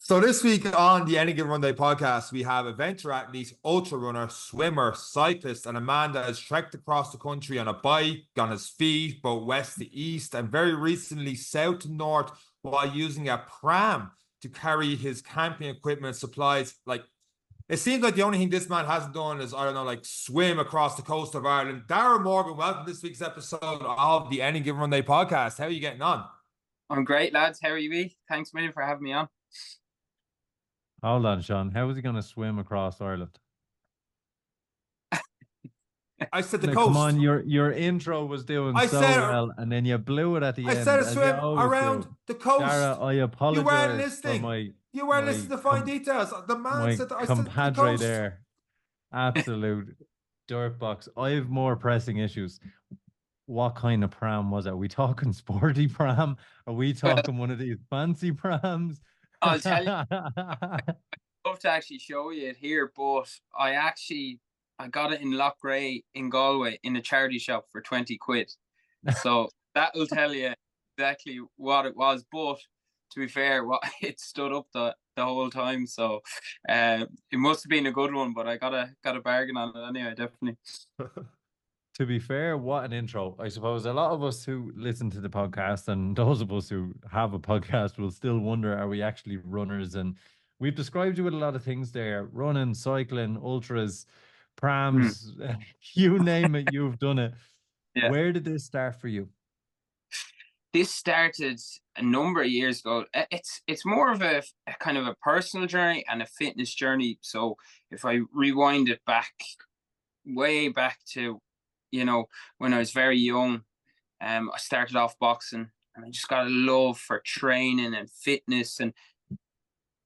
So this week on the Any Given Run Day podcast, we have adventure athlete, ultra runner, swimmer, cyclist, and a man that has trekked across the country on a bike, on his feet, both west to east, and very recently south to north, while using a pram to carry his camping equipment supplies. Like, it seems like the only thing this man hasn't done is, I don't know, like swim across the coast of Ireland. Daragh Morgan, welcome to this week's episode of the Any Given Run Day podcast. How are you getting on? I'm great, lads. How are you? Thanks a million for having me on. Hold on, Sean. How is he going to swim across Ireland? I said the Now, coast. come on, your intro was doing I so said, well, and then you blew it at the I end. said a as you swim always around do. the coast. Dara, I You weren't apologize for listening. You weren't listening to fine details. The man my said, I said the compadre coast. there. Absolute dirtbox. I have more pressing issues. What kind of pram was it? Are we talking sporty pram? Are we talking one of these fancy prams? I'll tell you, I'd love to actually show you it here, but I got it in Lochray in Galway in a charity shop for 20 quid. So that'll tell you exactly what it was. But to be fair, it stood up the whole time. So it must have been a good one, but I got a bargain on it anyway, definitely. To be fair, what an intro. I suppose a lot of us who listen to the podcast and those of us who have a podcast will still wonder, are we actually runners? And we've described you with a lot of things there: running, cycling, ultras, prams, you name it, you've done it. Yeah. Where did this start for you? This started a number of years ago. It's more of a kind of a personal journey and a fitness journey. So if I rewind it back, way back to, when I was very young, I started off boxing, and I just got a love for training and fitness. And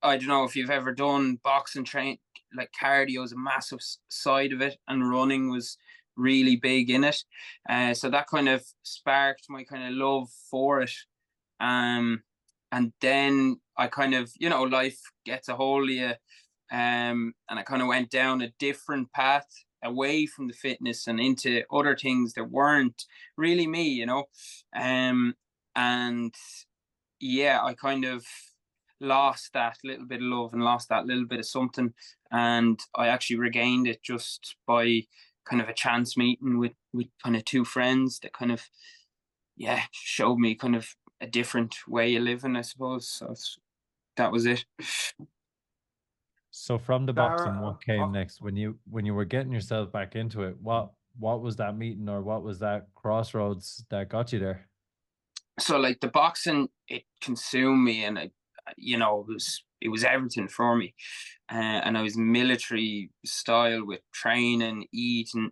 I don't know if you've ever done boxing train, like cardio is a massive side of it, and running was really big in it. So that kind of sparked my kind of love for it. And then I kind of, life gets a hold of you. And I kind of went down a different path away from the fitness and into other things that weren't really me, and yeah, I kind of lost that little bit of love and lost that little bit of something, and I actually regained it just by kind of a chance meeting with kind of two friends that kind of showed me kind of a different way of living, I suppose. So that was it. So from the boxing, what came next? When you were getting yourself back into it, what was that meeting, or what was that crossroads that got you there? So like the boxing, it consumed me, and it was everything for me. And I was military style with training, eating,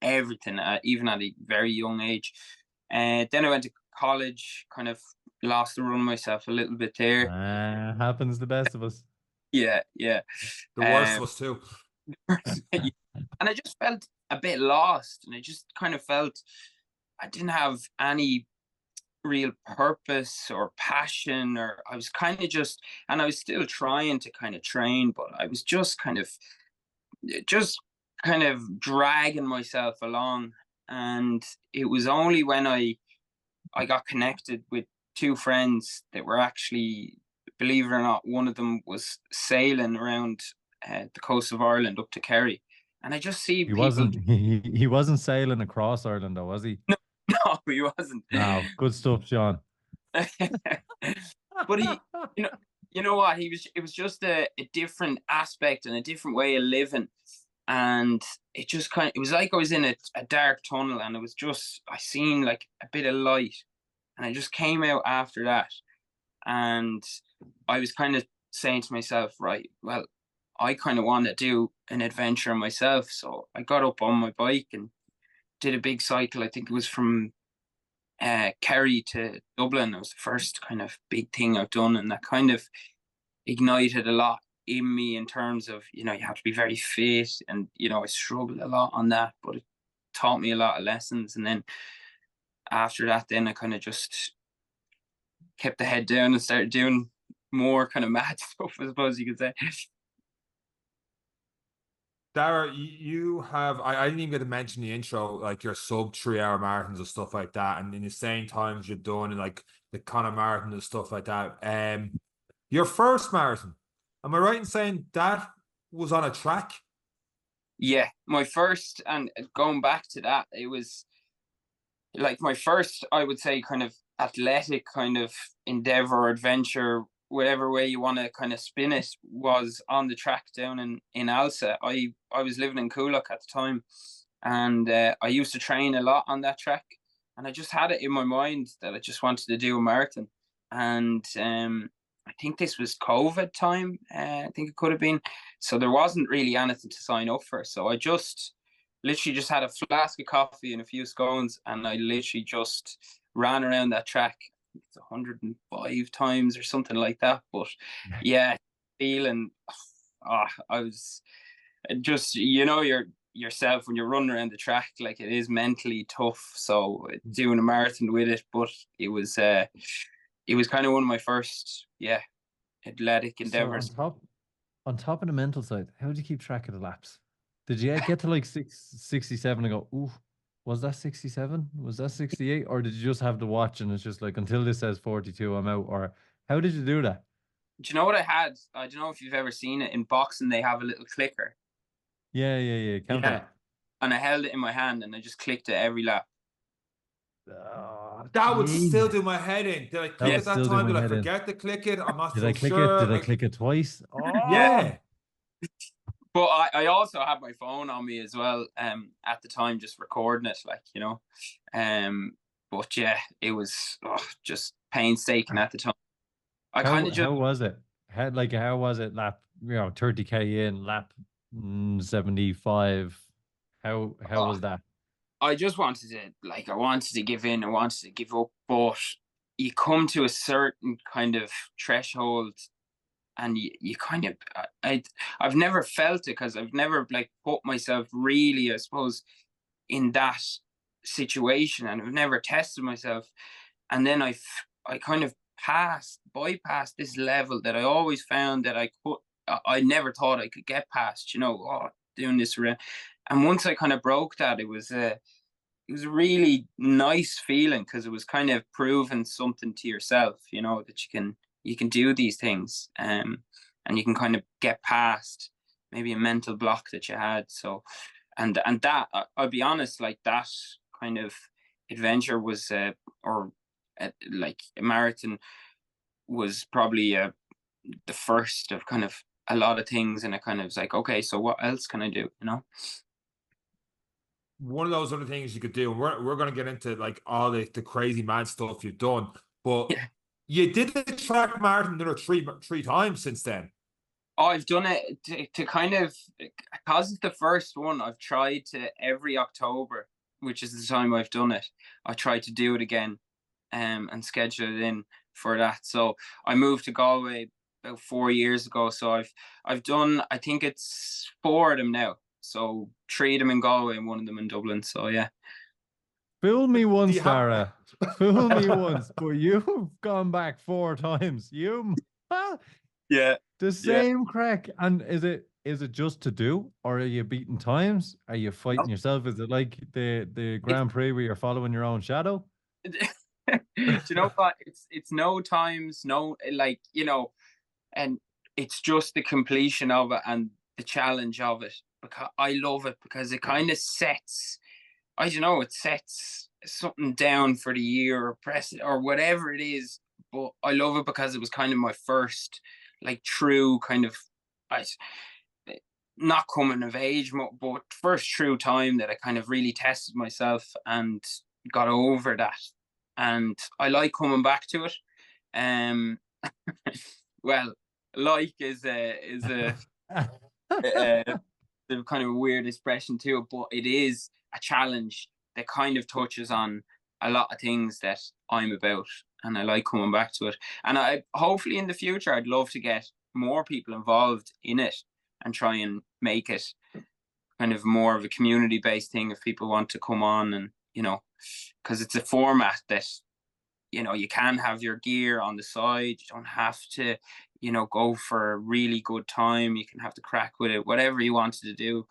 everything, even at a very young age. Then I went to college, kind of lost the run myself a little bit there. Happens to the best of us. Yeah. The worst of us too. And I just felt a bit lost, and I just kind of felt I didn't have any real purpose or passion, or I was kind of just, and I was still trying to kind of train, but I was just kind of dragging myself along. And it was only when I got connected with two friends that were actually, believe it or not, one of them was sailing around the coast of Ireland up to Kerry, and I just see he wasn't sailing across Ireland though, was he? No, he wasn't. Wow, good stuff, Sean. But he, you know what? It was just a different aspect and a different way of living. And it was like I was in a dark tunnel, and I seen like a bit of light, and I just came out after that. And I was kind of saying to myself, right, well, I kind of want to do an adventure myself. So I got up on my bike and did a big cycle. I think it was from Kerry to Dublin. It was the first kind of big thing I've done, and that kind of ignited a lot in me in terms of, you have to be very fit, and I struggled a lot on that, but it taught me a lot of lessons. And then after that, then I kind of just kept the head down and started doing more kind of mad stuff, I suppose you could say. Daragh, you have, I didn't even get to mention the intro, like your sub 3 hour marathons and stuff like that. And in the same times you're doing like the Conor marathon and stuff like that. Your first marathon, Am I right in saying that was on a track? Yeah, my first, and going back to that, it was like my first, I would say, kind of athletic kind of endeavor, adventure, whatever way you want to kind of spin it, was on the track down in Alsa. I was living in Coolock at the time, and I used to train a lot on that track, and I just had it in my mind that I just wanted to do a marathon. And I think this was COVID time. I think it could have been. So there wasn't really anything to sign up for. So I just literally just had a flask of coffee and a few scones, and I literally just ran around that track. It's 105 times or something like that. But yeah, feeling, I was just, yourself when you're running around the track, like, it is mentally tough. So doing a marathon with it, but it was kind of one of my first, athletic endeavors. So on top of the mental side, how do you keep track of the laps? Did you get to like 67 and go, ooh, was that 67? Was that 68? Or did you just have the watch and it's just like, until this says 42, I'm out? Or how did you do that? Do you know what I had? I don't know if you've ever seen it in boxing. They have a little clicker. Yeah. Count that. And I held it in my hand and I just clicked it every lap. Oh, That would geez. still do my head in. Did I click would at that still do time? my Did I head in. forget to click it? I'm not Did so I click sure. it? Did I click it twice? Oh. Yeah. But I also had my phone on me as well, at the time, just recording it, like, but yeah, it was just painstaking at the time. I kind of just, How was it? How was it lap, 30K in, lap 75? How was that? I just wanted to, I wanted to give in, I wanted to give up, but you come to a certain kind of threshold, and you kind of, I've never felt it, because I've never put myself really, I suppose, in that situation, and I've never tested myself. And then I kind of bypassed this level that I always found that I never thought I could get past, doing this around. And once I kind of broke that, it was a really nice feeling, because it was kind of proving something to yourself, that you can do these things, and you can kind of get past maybe a mental block that you had. So, and that, I'll be honest, like, that kind of adventure was, like a marathon, was probably the first of kind of a lot of things, and it kind of was like, okay, so what else can I do? One of those other things you could do, and we're going to get into like all the crazy mad stuff you've done, but Yeah. you did the track marathon another three times since then. I've done it to kind of, because it's the first one, I've tried to every October, which is the time I've done it, I tried to do it again, and schedule it in for that. So I moved to Galway about 4 years ago. So I've done, I think it's 4 of them now. So 3 of them in Galway and 1 of them in Dublin. So yeah. Fool me once, Daragh. Fool me once, but you've gone back 4 times. Yeah. The same crack. And is it just to do, or are you beating times? Are you fighting yourself? Is it like the Grand Prix where you're following your own shadow? Do you know what? It's no times, no, and it's just the completion of it and the challenge of it. Because I love it, because it kind of sets, I don't know, it sets something down for the year, or press it, or whatever it is. But I love it because it was kind of my first, true kind of, not coming of age, but first true time that I kind of really tested myself and got over that. And I like coming back to it. Well, is a kind of a weird expression too, but it is a challenge that kind of touches on a lot of things that I'm about, and I like coming back to it. And I hopefully in the future I'd love to get more people involved in it and try and make it kind of more of a community-based thing if people want to come on, and because it's a format that you can have your gear on the side. You don't have to go for a really good time. You can have the crack with it, whatever you wanted to do.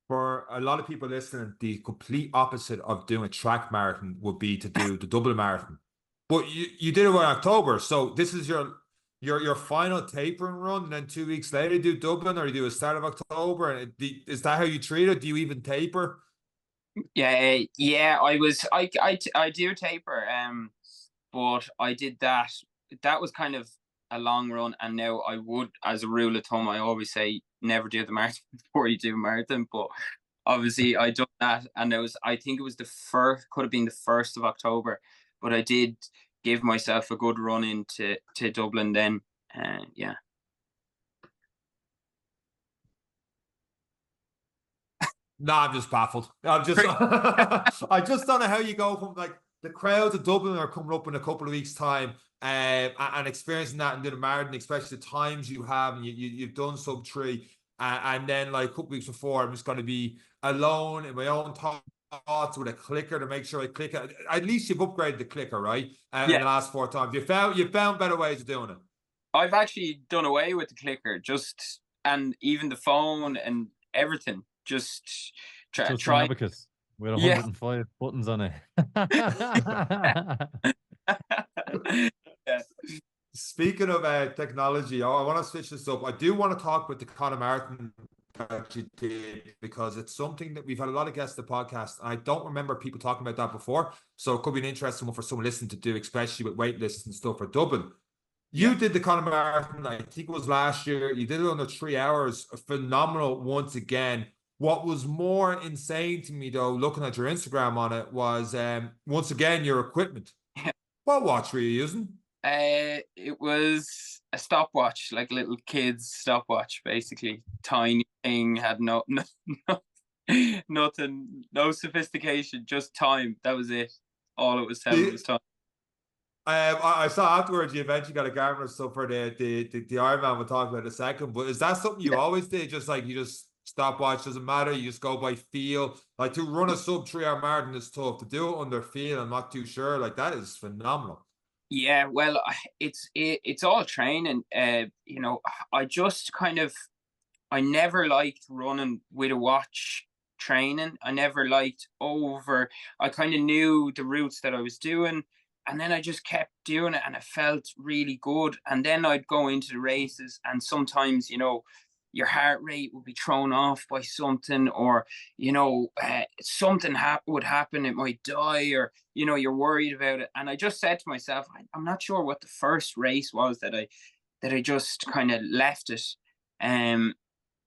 For a lot of people listening, the complete opposite of doing a track marathon would be to do the Dublin Marathon. But you did it in October, so this is your final tapering run, and then 2 weeks later you do Dublin, or you do a start of October, and is that how you treat it? Do you even taper? Yeah, I do taper, but I did that. That was kind of a long run, and now I would, as a rule of thumb, I always say never do the marathon before you do a marathon. But obviously, I done that, and I think it was the first, could have been the 1st of October, but I did give myself a good run into Dublin then. Yeah. No, I'm just baffled. I'm just I just don't know how you go from like the crowds of Dublin are coming up in a couple of weeks' time, and experiencing that and doing a marathon, especially the times you have, and you've done sub 3, and then like a couple of weeks before, I'm just going to be alone in my own thoughts with a clicker to make sure I click it. At least you've upgraded the clicker, right? In the last 4 times, you found better ways of doing it. I've actually done away with the clicker, and even the phone and everything. Just try. An abacus with 105 buttons on it. Yeah. Speaking of technology, I want to switch this up. I do want to talk about the Conor Marathon that you did, because it's something that we've had a lot of guests on the podcast, and I don't remember people talking about that before. So it could be an interesting one for someone listening to do, especially with wait lists and stuff for Dublin. You did the Conor Marathon, I think it was last year. You did it under 3 hours. Phenomenal once again. What was more insane to me, though, looking at your Instagram on it, was once again your equipment. What watch were you using? It was a stopwatch, like a little kid's stopwatch, basically. Tiny thing, had nothing, no sophistication, just time. That was it. All it was telling was time. I saw afterwards you eventually got a Garmin or stuff for the Ironman. We'll talk about in a second. But is that something you always did? Just like you just stopwatch, doesn't matter, you just go by feel? Like, to run a sub 3 hour marathon is tough. To do it under feel, I'm not too sure. Like, that is phenomenal. Yeah, well, it's all training. You know, I never liked running with a watch training. I never liked I kind of knew the routes that I was doing, and then I just kept doing it, and it felt really good. And then I'd go into the races, and sometimes, you know, your heart rate would be thrown off by something, or, you know, something would happen, it might die, or, you know, you're worried about it. And I just said to myself, I'm not sure what the first race was that I just kind of left it. And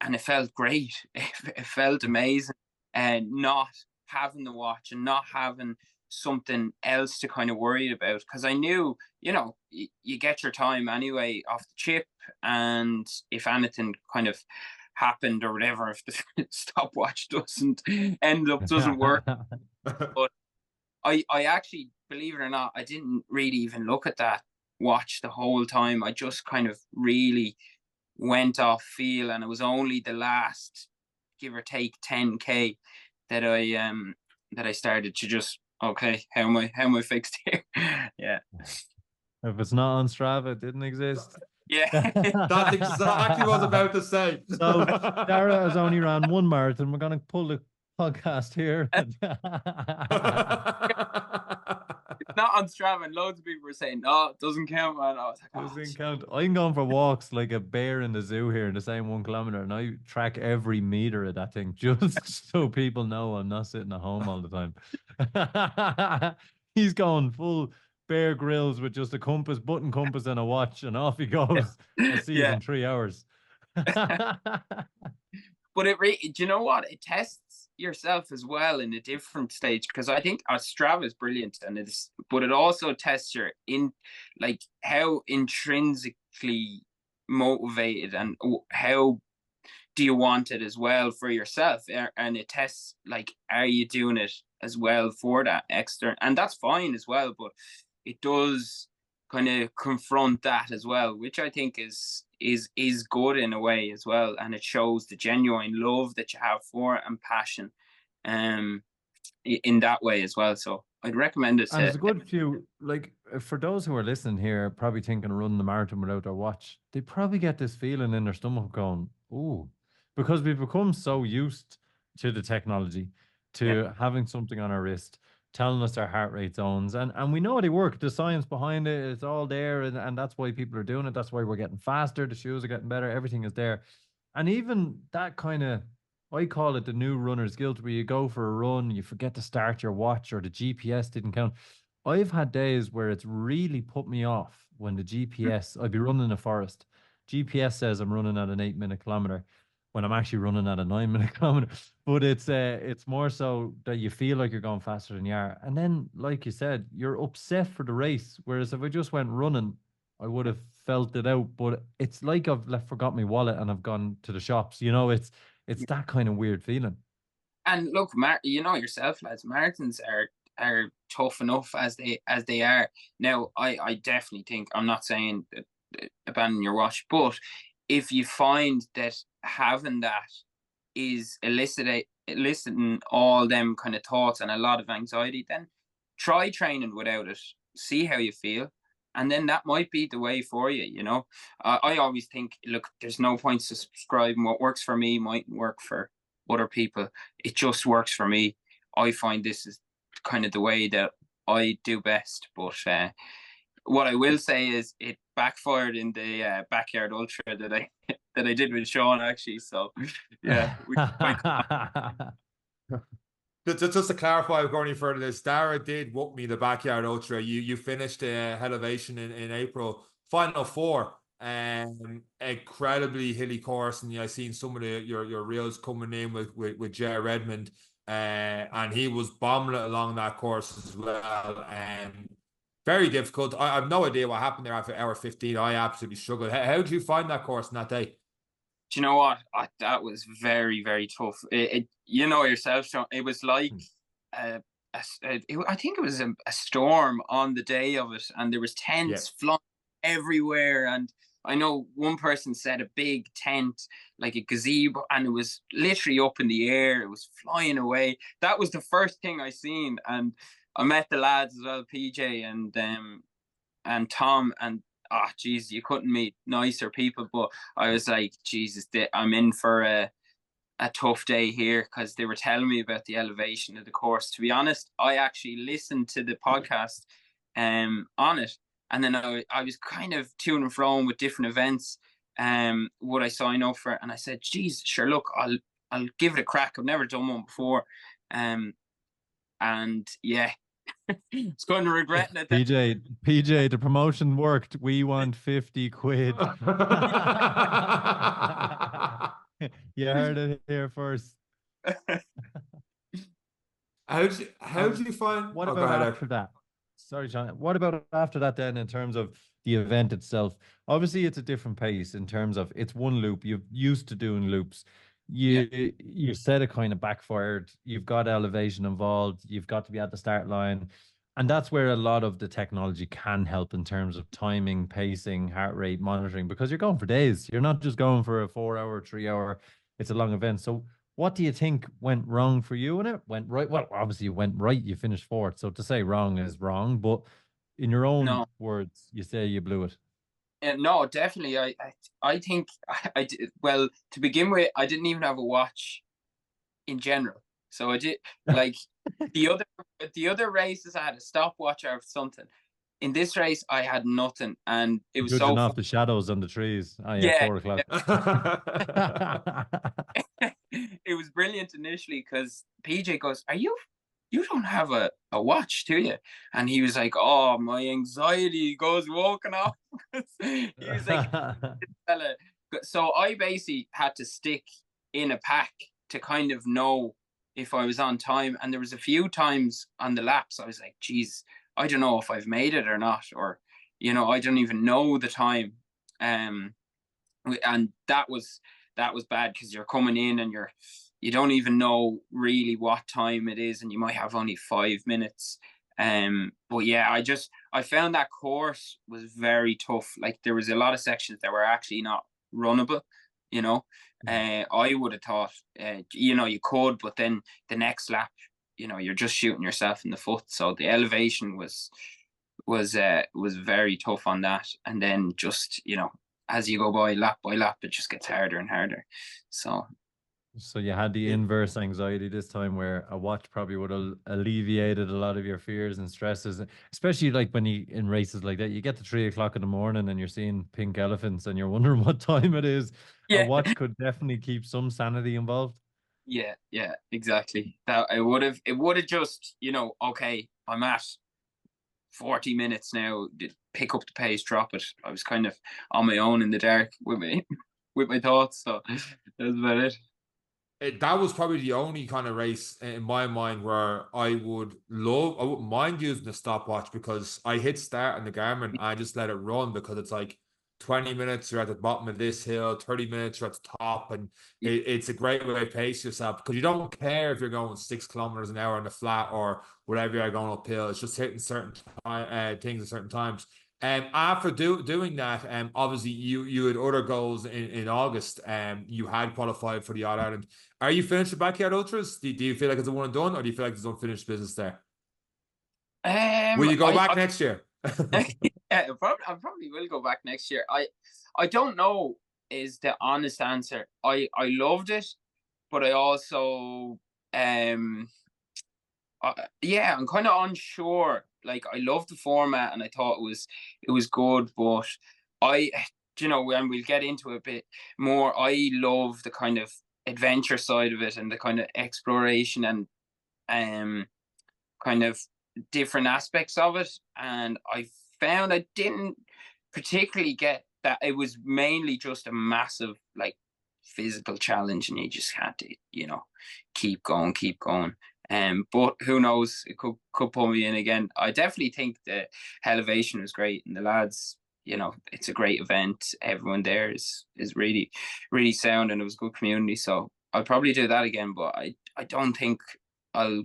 it felt great. It felt amazing. And not having the watch and not having something else to kind of worry about, because I knew, you know, you get your time anyway off the chip, and if anything kind of happened or whatever, if the stopwatch doesn't work. But I actually, believe it or not, I didn't really even look at that watch the whole time. I just kind of really went off feel, and it was only the last, give or take, 10k that I started to just, okay, how am I fixed here? Yeah. If it's not on Strava, it didn't exist. Yeah. That's exactly what I was about to say. So Daragh has only ran 1 marathon. We're going to pull the podcast here. It's not on Strava, and loads of people were saying, no, it doesn't count, man. I was like, doesn't count. I'm going for walks like a bear in the zoo here in the same 1 kilometer, and I track every meter of that thing just so people know I'm not sitting at home all the time. He's going full Bear Grylls with just a button compass and a watch, and off he goes. I'll see you in 3 hours. But do you know what? It tests yourself as well in a different stage, because I think Strava is brilliant, but it also tests your like how intrinsically motivated and how do you want it as well for yourself, and it tests like, are you doing it as well for that external, and that's fine as well, but it does kind of confront that as well, which I think is good in a way as well, and it shows the genuine love that you have for it and passion, in that way as well. So I'd recommend it. And it's a good few, like, for those who are listening here, probably thinking of running the marathon without their watch, they probably get this feeling in their stomach going, ooh, because we've become so used to the technology, to having something on our wrist, telling us our heart rate zones, and we know they work. The science behind it, it's all there, and that's why people are doing it. That's why we're getting faster. The shoes are getting better. Everything is there, and even that kind of, I call it the new runner's guilt, where you go for a run, you forget to start your watch, or the GPS didn't count. I've had days where it's really put me off when the GPS, I'd be running in a forest. GPS says I'm running at an 8-minute kilometer when I'm actually running at a 9-minute kilometer. But it's more so that you feel like you're going faster than you are. And then, like you said, you're upset for the race. Whereas if I just went running, I would have felt it out. But it's like I've forgot my wallet and I've gone to the shops. You know, it's that kind of weird feeling. And look, you know yourself, lads, marathons are tough enough as they are. Now, I definitely think, I'm not saying abandon your watch, but if you find that having that is eliciting all them kind of thoughts and a lot of anxiety, then try training without it. See how you feel. And then that might be the way for you, you know. I always think, look, there's no point subscribing. What works for me mightn't work for other people. It just works for me. I find this is kind of the way that I do best. But what I will say is it backfired in the backyard ultra that I did with Sean, actually. So yeah. Just to clarify, going any further, this Daragh did whoop me the backyard ultra. You finished Hellevation in April, final 4. Incredibly hilly course, and I seen some of your reels coming in with Jay Redmond, and he was bombing it along that course as well. Very difficult. I have no idea what happened there after hour 15. I absolutely struggled. How did you find that course on that day? Do you know what? That was very, very tough. You know yourself, Sean. It was like I think it was a storm on the day of it, and there was tents flying everywhere. And I know one person set a big tent, like a gazebo, and it was literally up in the air. It was flying away. That was the first thing I seen, and I met the lads as well, PJ and Tom, and geez, you couldn't meet nicer people. But I was like, Jesus, I'm in for a tough day here, because they were telling me about the elevation of the course. To be honest, I actually listened to the podcast on it, and then I was kind of to and fro with different events. Would I sign up for it? And I said, geez, sure, look, I'll give it a crack. I've never done one before. And yeah, it's going to regret it. PJ, the promotion worked. We want 50 quid. You heard it here first. How do you find? What about after that? Sorry, John. What about after that then, in terms of the event itself? Obviously, it's a different pace in terms of it's one loop. You're used to doing loops. You said it kind of backfired. You've got elevation involved. You've got to be at the start line. And that's where a lot of the technology can help in terms of timing, pacing, heart rate monitoring, because you're going for days. You're not just going for a 4-hour, 3-hour. It's a long event. So what do you think went wrong for you? And it went right. Well, obviously you went right. You finished 4th. So to say wrong is wrong. But in your own words, you say you blew it. No, definitely. I think I did. Well, to begin with, I didn't even have a watch in general. So I did, like, the other races I had a stopwatch or something. In this race, I had nothing, and it was judging off the shadows on the trees. Oh, yeah, 4 o'clock. It was brilliant initially, because PJ goes, you don't have a watch, do you? And he was like, oh, my anxiety goes walking off. He was like, fella. So I basically had to stick in a pack to kind of know if I was on time. And there was a few times on the laps I was like, geez, I don't know if I've made it or not, or, you know, I don't even know the time. And that was bad, because you're coming in and you don't even know really what time it is, and you might have only 5 minutes. But yeah, I found that course was very tough. Like, there was a lot of sections that were actually not runnable, you know. I would have thought, you know, you could, but then the next lap, you know, you're just shooting yourself in the foot. So the elevation was very tough on that. And then just, you know, as you go by lap, it just gets harder and harder. So So you had the inverse anxiety this time, where a watch probably would have alleviated a lot of your fears and stresses, especially like when you in races like that, you get to 3 o'clock in the morning and you're seeing pink elephants and you're wondering what time it is. A Yeah. watch could definitely keep some sanity involved. Yeah, exactly. That it would have just, okay, I'm at 40 minutes now. Pick up the pace, drop it. I was kind of on my own in the dark with me with my thoughts. So that's about it. That was probably the only kind of race in my mind where I wouldn't mind using a stopwatch, because I hit start on the Garmin and I just let it run, because it's like 20 minutes you're at the bottom of this hill, 30 minutes you're at the top, and Yeah, it's a great way to pace yourself, because you don't care if you're going 6 kilometers an hour on the flat or whatever you're going uphill. It's just hitting certain things at certain times. After doing that, obviously you had other goals in August. You had qualified for the All Ireland. Are you finished the Backyard Ultras? Do you feel like it's a one and done, or do you feel like there's unfinished business there? Will you go back next year? I probably will go back next year. I don't know is the honest answer. I loved it, but I also yeah, I'm kind of unsure. Like, I love the format and I thought it was good, but I when we'll get into it a bit more, I love the kind of adventure side of it and the kind of exploration and kind of different aspects of it. And I found I didn't particularly get that. It was mainly just a massive, like, physical challenge, and you just had to, keep going, keep going. But who knows? It could pull me in again. I definitely think the Hellevation was great, and the lads, it's a great event. Everyone there is really, really sound, and it was a good community. So I'll probably do that again, but I don't think I'll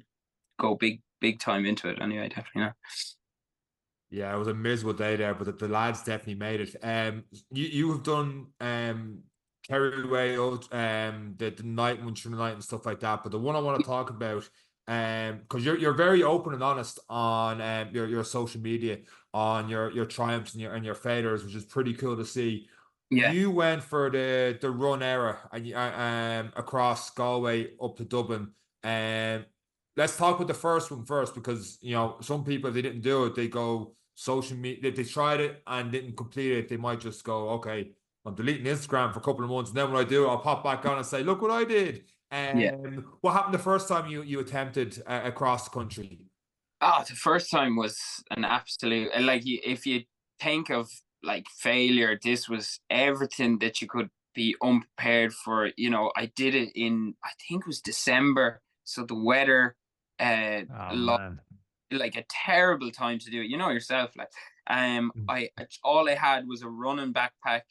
go big time into it anyway. Definitely not. Yeah, it was a miserable day there, but the lads definitely made it. You have done Kerry the night one through the night and stuff like that. But the one I want to talk about, because you're very open and honest on your social media, on your triumphs and your failures, which is pretty cool to see. Yeah, You went for the run era and across Galway up to Dublin. Let's talk about the first one first, because some people, if they didn't do it, they go social media. If they tried it and didn't complete it, they might just go, okay, I'm deleting Instagram for a couple of months, and then when I do, I'll pop back on and say, look what I did. yeah. What happened the first time you attempted across the country? The first time was an absolute, like, if you think of, like, failure, this was everything that you could be unprepared for. I did it in, I think it was December, so the weather, Oh man. like a terrible time to do it. You know yourself, like, Mm. all I had was a running backpack,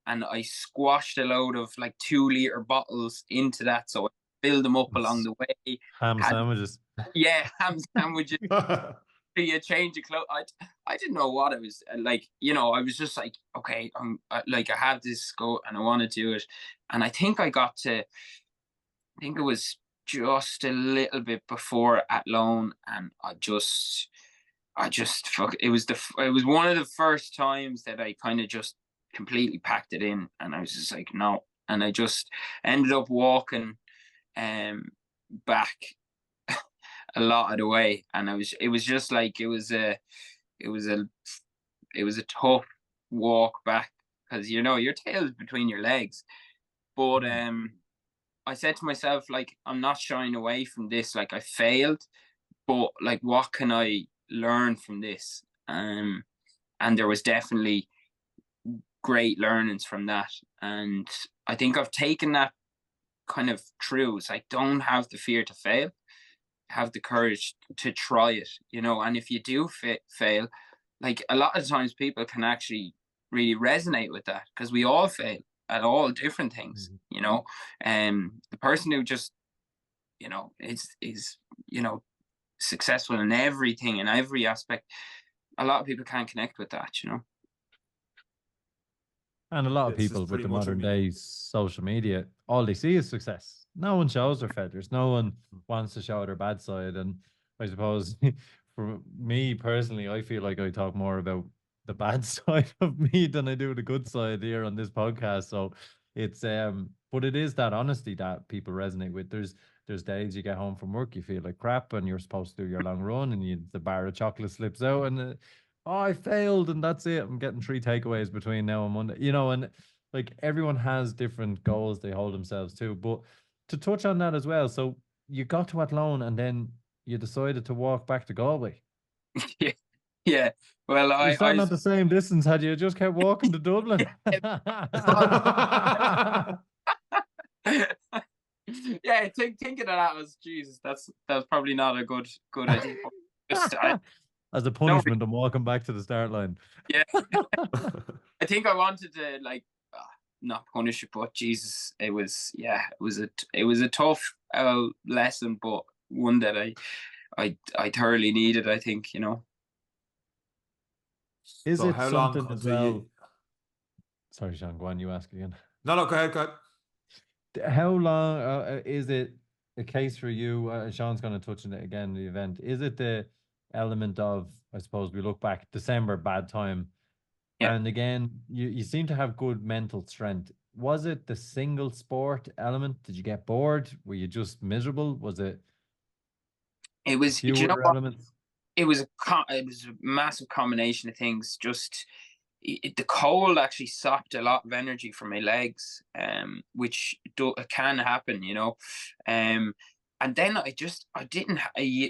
and I squashed a load of, like, 2 liter bottles into that, so I filled them up along It's the way. ham Had, sandwiches. yeah, ham sandwiches. Be a change of clothes. I didn't know what it was like. I was just like, okay, like, I have this go and I want to do it. And I think I think it was just a little bit before Athlone, and I just fuck. It was one of the first times that I kind of just completely packed it in, and I was just like, no. And I just ended up walking back a lot of the way, and it was just like, it was a it was a tough walk back, because your tail's between your legs. But I said to myself, like, I'm not shying away from this. Like, I failed, but, like, what can I learn from this? And there was definitely great learnings from that, and I think I've taken that kind of through. It's like, don't have the fear to fail, have the courage to try it, and if you do fail, like, a lot of times people can actually really resonate with that, because we all fail at all different things, and the person who just, is successful in everything, in every aspect, a lot of people can't connect with that. And a lot of This is people with pretty the much what modern we. day social media, all they see is success. No one shows their failures. No one wants to show their bad side. And I suppose for me personally, I feel like I talk more about the bad side of me than I do the good side here on this podcast. So It's but it is that honesty that people resonate with. There's days you get home from work, you feel like crap, and you're supposed to do your long run, and the bar of chocolate slips out, and oh, I failed, and that's it. I'm getting 3 takeaways between now and Monday, and like everyone has different goals they hold themselves to. But to touch on that as well, so you got to Athlone, and then you decided to walk back to Galway. Yeah, yeah. Well, You're starting at the same distance. Had you just kept walking to Dublin? Yeah, thinking of that was Jesus. That was probably not a good idea. Just, As a punishment, I'm walking back to the start line. Yeah, I think I wanted to not punish it, but Jesus, it was a tough lesson, but one that I thoroughly needed. I think Is So it how something long as do well? you? Sorry, Sean, go on, you ask again. No, go ahead. How long is it a case for you? Sean's going to touch on it again in the event. Is it the element of, I suppose, we look back, December, bad time, Yeah. and again, you seem to have good mental strength. Was it the single sport element? Did you get bored? Were you just miserable? Was it? It was. Fewer Do you know what? elements? It was a massive combination of things. Just the cold actually sapped a lot of energy from my legs, which can happen, and then I didn't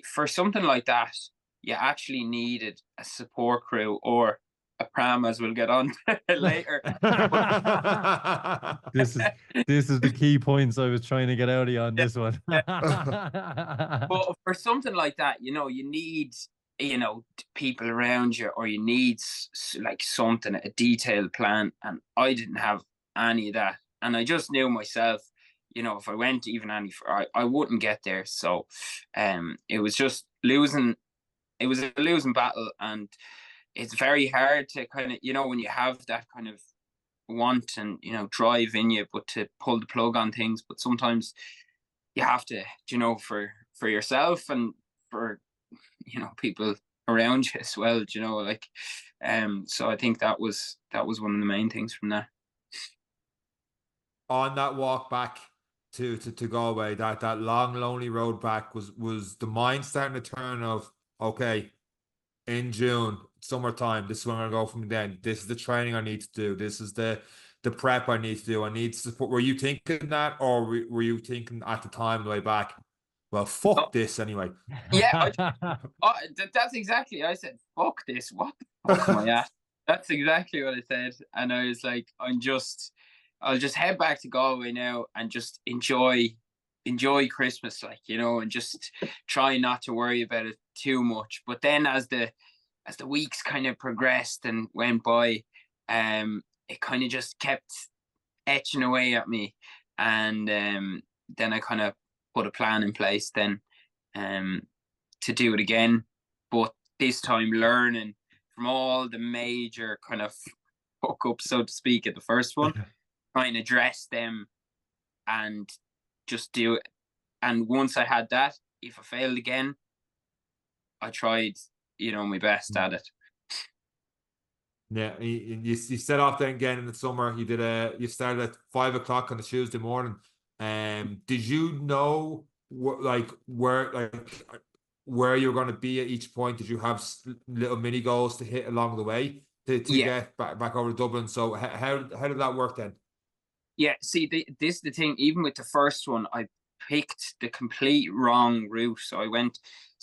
for something like that. You actually needed a support crew or a pram, as we'll get on later. This is the key points I was trying to get out of you on this one. But for something like that, you need people around you, or you need like something, a detailed plan, and I didn't have any of that, and I just knew myself, if I went even any I wouldn't get there. So it was just losing. It was a losing battle, and it's very hard to kind of, when you have that kind of want and drive in you, but to pull the plug on things. But sometimes you have to, for yourself and for people around you as well, like so I think that was one of the main things from that. On that walk back to Galway, that long lonely road back, was the mind starting to turn of, okay, in June, summertime, this is when I'm gonna go from then. This is the training I need to do. This is the prep I need to do. I need support. Were you thinking that, or were you thinking at the time, the way back, well, fuck this anyway? Yeah, that's exactly. I said, fuck this. What the fuck am I at? That's exactly what I said, and I was like, I'll just head back to Galway now and just enjoy Christmas, and just try not to worry about it too much. But then as the weeks kind of progressed and went by, it kind of just kept etching away at me, and then I kind of put a plan in place then to do it again, but this time learning from all the major kind of fuck ups, so to speak, at the first one, trying to address them and just do it. And once I had that, if I failed again, I tried, my best at it. Yeah, you set off then again in the summer. You started at 5 o'clock on a Tuesday morning. Did you know where you're going to be at each point? Did you have little mini goals to hit along the way to get back over to Dublin? So how did that work then? Yeah, see, this is the thing. Even with the first one, I picked the complete wrong route. So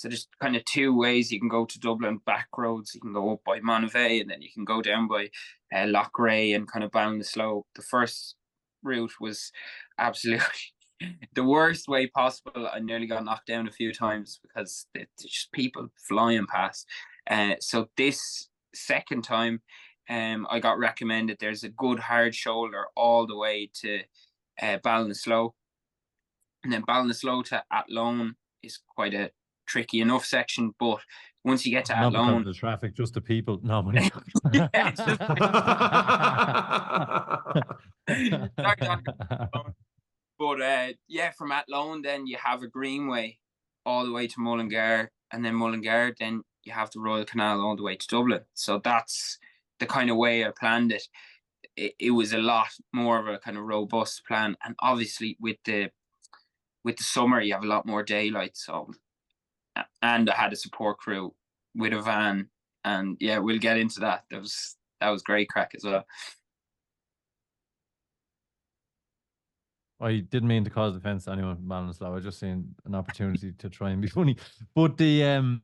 there's kind of two ways you can go to Dublin: back roads. You can go up by Monivea, and then you can go down by Lochray and kind of Ballinasloe. The first route was absolutely the worst way possible. I nearly got knocked down a few times because there's just people flying past. So this second time, I got recommended there's a good hard shoulder all the way to Ballinasloe, and then Ballinasloe to Athlone is quite a tricky enough section, but once you get to not Athlone, because of the traffic, just the people. No, money. But from Athlone, then you have a greenway all the way to Mullingar, and then Mullingar, then you have the Royal Canal all the way to Dublin. So that's the kind of way I planned it. it was a lot more of a kind of robust plan. And obviously with the summer, you have a lot more daylight. So, and I had a support crew with a van, and yeah, we'll get into that. That was great crack as well. I didn't mean to cause offense to anyone from Ballinasloe. I was just saying an opportunity to try and be funny. But the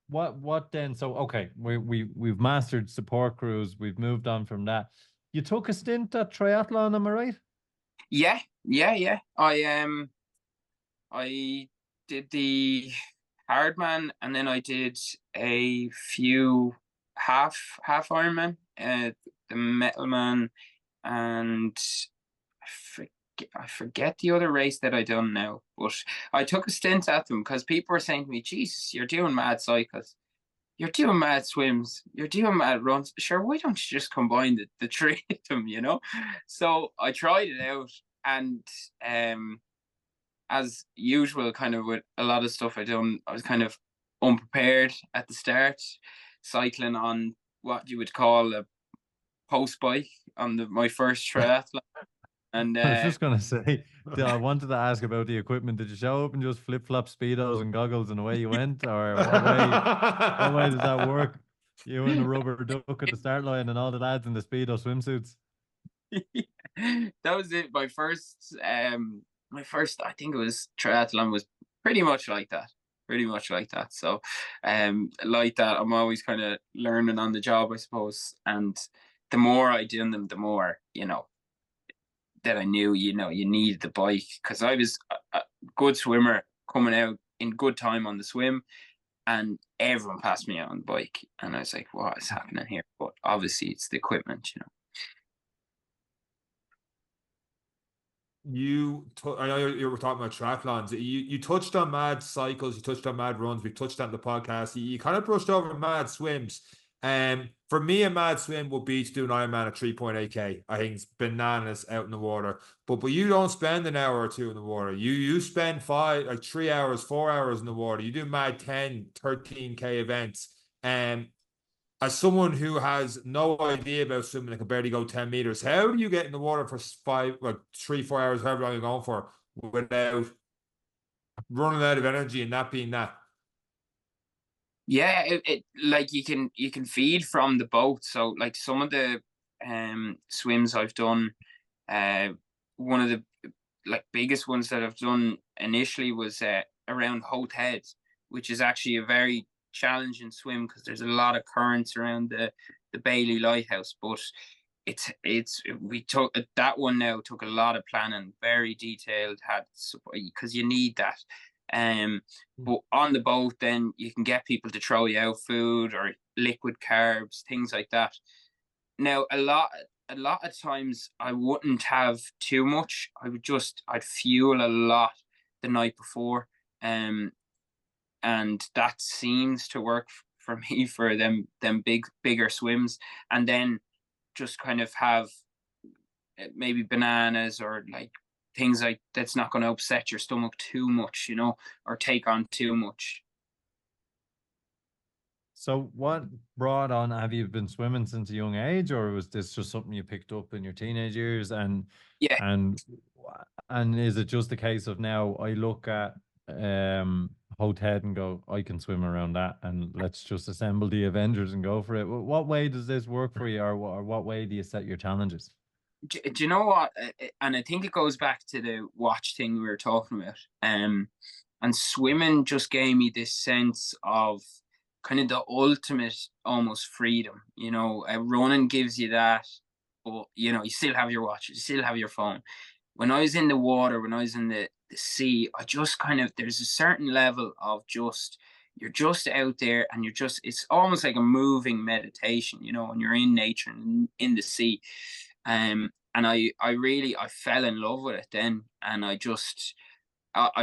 what then? So okay, we've mastered support crews. We've moved on from that. You took a stint at triathlon, am I right? Yeah. I did the hardman, and then I did a few half Ironman, the metal man, and I forget the other race that I done now. But I took a stint at them because people were saying to me, "Jesus, you're doing mad cycles, you're doing mad swims, you're doing mad runs. Sure, why don't you just combine the three of them, you know?" So I tried it out, and as usual, kind of with a lot of stuff I done, I was kind of unprepared at the start, cycling on what you would call a post bike on my first triathlon. And I was just gonna say, I wanted to ask about the equipment. Did you show up and just flip flop speedos and goggles and away you went, or what way does that work? You and the rubber duck at the start line, and all the lads in the speedo swimsuits. That was it. My first, I think it was triathlon, was pretty much like that. Pretty much like that. So, like that, I'm always kind of learning on the job, I suppose. And the more I do them, the more, that I knew, you need the bike, because I was a good swimmer coming out in good time on the swim, and everyone passed me out on the bike, and I was like, what is happening here? But obviously it's the equipment, I know you were talking about triathlons. You touched on mad cycles, you touched on mad runs, we touched on the podcast. You kind of brushed over mad swims. For me, a mad swim would be to do an Ironman at 3.8K. I think it's bananas out in the water. But you don't spend an hour or two in the water. You spend 3 hours, 4 hours in the water. You do mad 10, 13K events. As someone who has no idea about swimming and can barely go 10 meters, how do you get in the water for 3, 4 hours, however long you're going for, without running out of energy and that being that? Yeah, it like you can feed from the boat. So like some of the swims I've done, one of the biggest ones that I've done initially was around Howth Head, which is actually a very challenging swim because there's a lot of currents around the Bailey Lighthouse. But we took that one, now took a lot of planning, very detailed, because you need that. But on the boat, then you can get people to throw you out food or liquid carbs, things like that. Now, a lot of times I wouldn't have too much. I'd fuel a lot the night before, and that seems to work for me for them bigger swims, and then just kind of have maybe bananas or things like that's not going to upset your stomach too much, or take on too much. So what brought on, have you been swimming since a young age, or was this just something you picked up in your teenage years? And is it just a case of now I look at Howth Head and go, I can swim around that, and let's just assemble the Avengers and go for it? What way does this work for you, or what way do you set your challenges? Do you know what? And I think it goes back to the watch thing we were talking about. And swimming just gave me this sense of kind of the ultimate almost freedom. Running gives you that, but you still have your watch, you still have your phone. When I was in the water, when I was in the sea, I just kind of, there's a certain level of you're just out there, and it's almost like a moving meditation, when you're in nature and in the sea. And I fell in love with it then, and I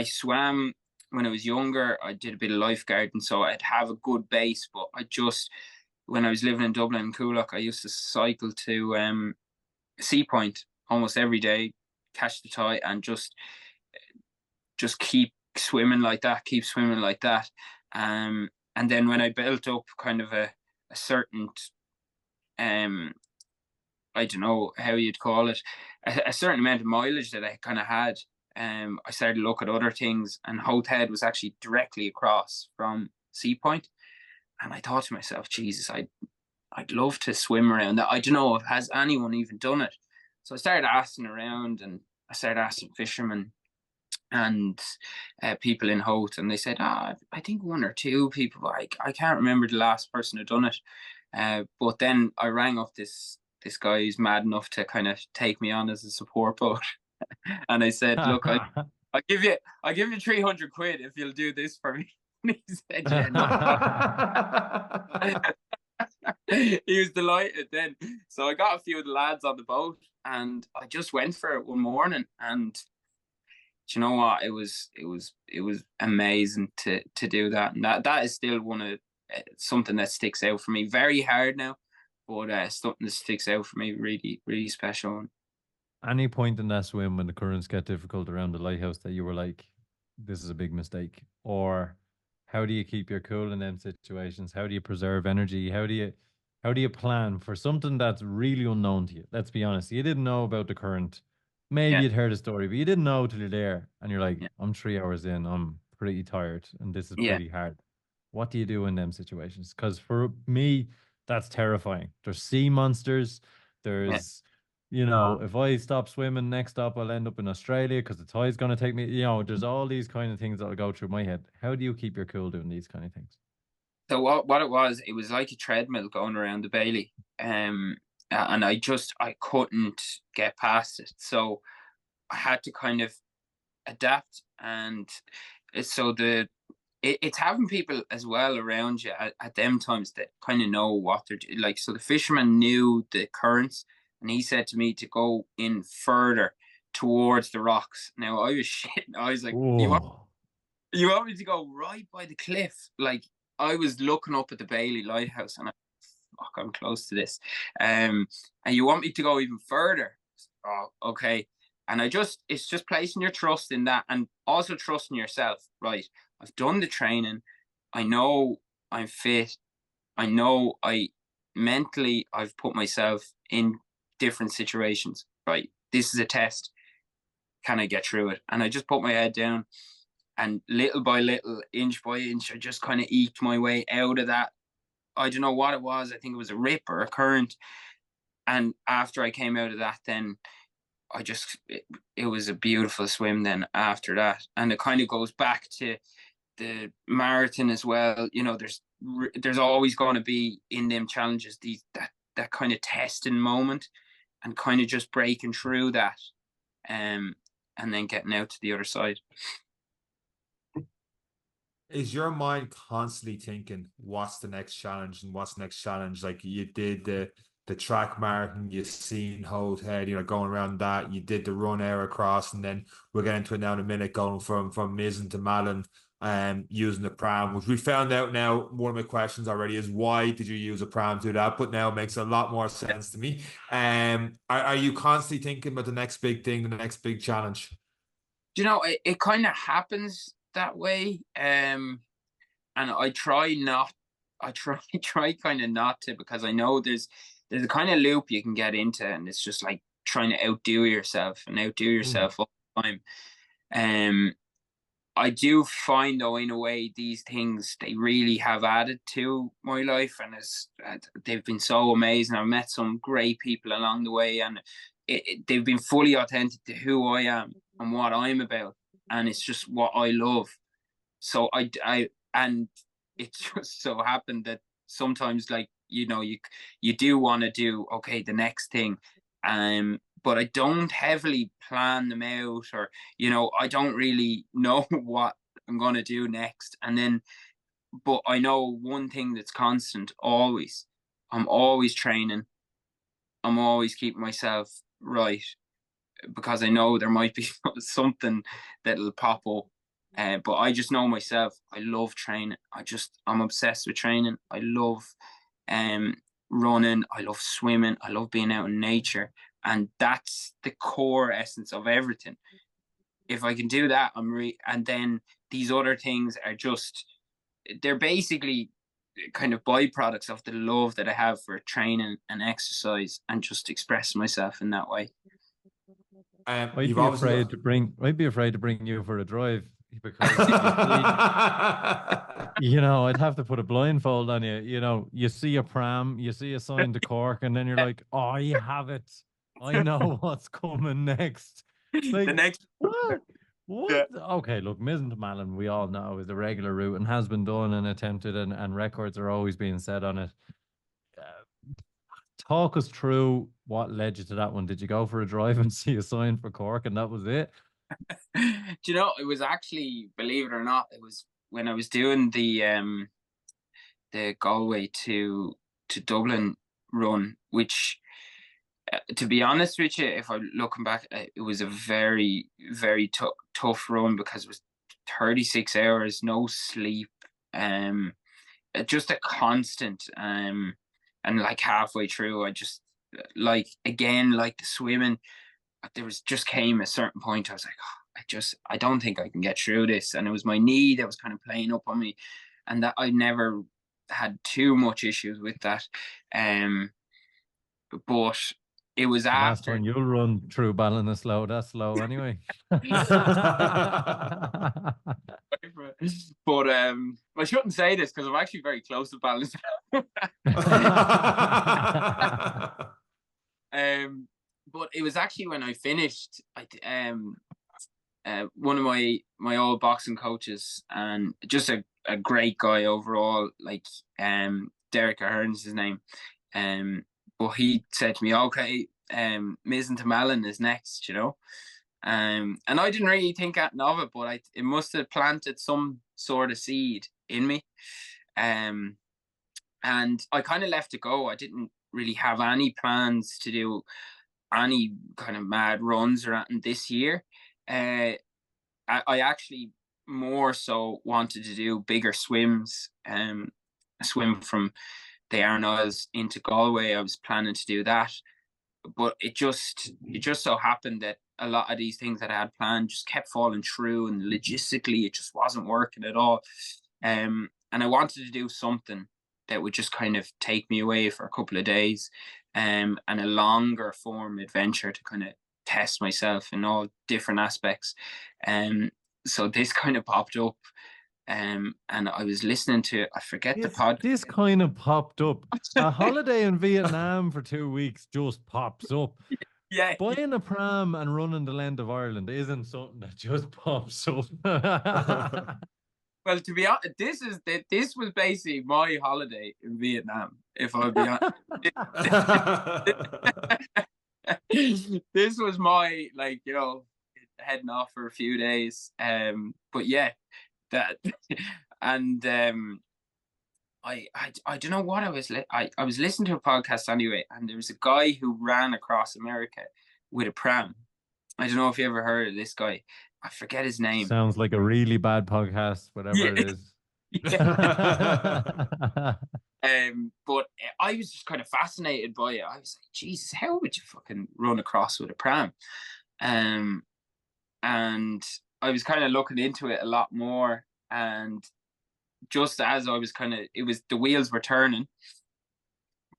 swam when I was younger. I did a bit of lifeguarding, so I'd have a good base. But when I was living in Dublin and Coolock, I used to cycle to Sea Point almost every day, catch the tide, and just keep swimming like that. And then when I built up kind of a certain I don't know how you'd call it, a certain amount of mileage that I kind of had. I started to look at other things, and Howth Head was actually directly across from Sea Point. And I thought to myself, Jesus, I'd love to swim around that. I don't know if has anyone even done it. So I started asking around, and I started asking fishermen and people in Howth, and they said, I think one or two people, but I can't remember the last person who done it. But then I rang up this guy who's mad enough to kind of take me on as a support boat. And I said, look, I'll give you 300 quid if you'll do this for me. And he said, yeah, no problem. He was delighted then. So I got a few of the lads on the boat, and I just went for it one morning. And do you know what? It was amazing to do that. And that is still one of something that sticks out for me. Very hard now, but something that sticks out for me, really, really special. Any point in that swim when the currents get difficult around the lighthouse that you were like, this is a big mistake? Or how do you keep your cool in them situations? How do you preserve energy? How do you plan for something that's really unknown to you? Let's be honest. You didn't know about the current. Maybe you'd heard a story, but you didn't know till you're there, and you're like, I'm 3 hours in, I'm pretty tired, and this is pretty hard. What do you do in them situations? Because for me, that's terrifying. There's sea monsters. There's, if I stop swimming, next stop I'll end up in Australia because the tide's going to take me. There's all these kind of things that'll go through my head. How do you keep your cool doing these kind of things? So what it was like a treadmill going around the Bailey. And I couldn't get past it. So I had to kind of adapt. And so it's having people as well around you at them times that kind of know what they're doing. Like, so the fisherman knew the currents, and he said to me to go in further towards the rocks. Now I was shitting. I was like, you want me to go right by the cliff? Like, I was looking up at the Bailey Lighthouse, and I'm close to this. And you want me to go even further? Oh, okay. And it's just placing your trust in that, and also trusting yourself, right? I've done the training. I know I'm fit. I know mentally I've put myself in different situations, right? This is a test. Can I get through it? And I just put my head down, and little by little, inch by inch, I just kind of eked my way out of that. I don't know what it was. I think it was a rip or a current. And after I came out of that, then it was a beautiful swim then after that. And it kind of goes back to the marathon as well. There's always going to be in them challenges that kind of testing moment, and kind of just breaking through that, and then getting out to the other side. Is your mind constantly thinking, what's the next challenge and what's the next challenge? Like, you did the track marathon, you've seen Howth Head, going around that, you did the run air across, and then we'll get into it now in a minute, going from Mizen to Malin, using the Pram, which we found out now. One of my questions already is, why did you use a Pram to do that? But now it makes a lot more sense to me. Are you constantly thinking about the next big thing, the next big challenge? It kind of happens that way. And I try kind of not to, because I know there's a kind of loop you can get into, and it's just like trying to outdo yourself all the time. I do find, though, in a way, these things, they really have added to my life, and they've been so amazing. I've met some great people along the way, and they've been fully authentic to who I am and what I'm about, and it's just what I love. So and it just so happened that sometimes, like, you do want to do, okay, the next thing, but I don't heavily plan them out, or I don't really know what I'm going to do next. And then, but I know one thing that's constant always: I'm always training. I'm always keeping myself right, because I know there might be something that'll pop up. But I just know myself, I love training. I'm obsessed with training. I love running. I love swimming. I love being out in nature. And that's the core essence of everything. If I can do that, and then these other things are they're basically kind of byproducts of the love that I have for training and exercise, and just expressing myself in that way. I'd You've be obviously afraid to bring. I'd be afraid to bring you for a drive because you know, I'd have to put a blindfold on you. You know, you see a Pram, you see a sign to Cork, and then you're like, "Oh, I have it. I know what's coming next." The Like, next, what? yeah. What? Okay, look, Mizen to Malin, we all know is a regular route and has been done and attempted, and records are always being set on it. Talk us through what led you to that one. Did you go for a drive and see a sign for Cork, and that was it? Do you know, it was actually, believe it or not, it was when I was doing the Galway to Dublin run, which to be honest with you, if I'm looking back, it was a very, very tough run, because it was 36 hours, no sleep, just a constant, and like halfway through, I just, like, again, like the swimming, there was just came a certain point, I was like, oh, I don't think I can get through this. And it was my knee that was kind of playing up on me, and that I never had too much issues with that. But it was The last after. one you'll run through Ballina slow, that's slow anyway. But I shouldn't say this because I'm actually very close to balance. But it was actually when I finished, one of my old boxing coaches, and just a great guy overall, like Derek Ahern's his name. But he said to me, okay, Mizen to Malin is next, you know. And I didn't really think that of it, but it must have planted some sort of seed in me. And I kind of left it go. I didn't really have any plans to do any kind of mad runs or anything this year. I actually more so wanted to do bigger swims. Swim from the Aran Isles into Galway. I was planning to do that, but it just so happened that a lot of these things that I had planned just kept falling through, and logistically it just wasn't working at all. And I wanted to do something that would just kind of take me away for a couple of days, and a longer form adventure to kind of test myself in all different aspects. So this kind of popped up. And I was listening to, I forget the podcast. This kind of popped up. A holiday in Vietnam for 2 weeks just pops up. Yeah. Buying a Pram and running the length of Ireland isn't something that just pops up. Well, to be honest, this was basically my holiday in Vietnam, if I'll be honest. This was my, like, you know, heading off for a few days. But yeah, that, and I don't know what I was listening to a podcast anyway, and there was a guy who ran across America with a Pram. I don't know if you ever heard of this guy. I forget his name. Sounds like a really bad podcast, whatever it is. But I was just kind of fascinated by it. I was like, Jesus, how would you fucking run across with a Pram? And I was kind of looking into it a lot more, and just as I was the wheels were turning,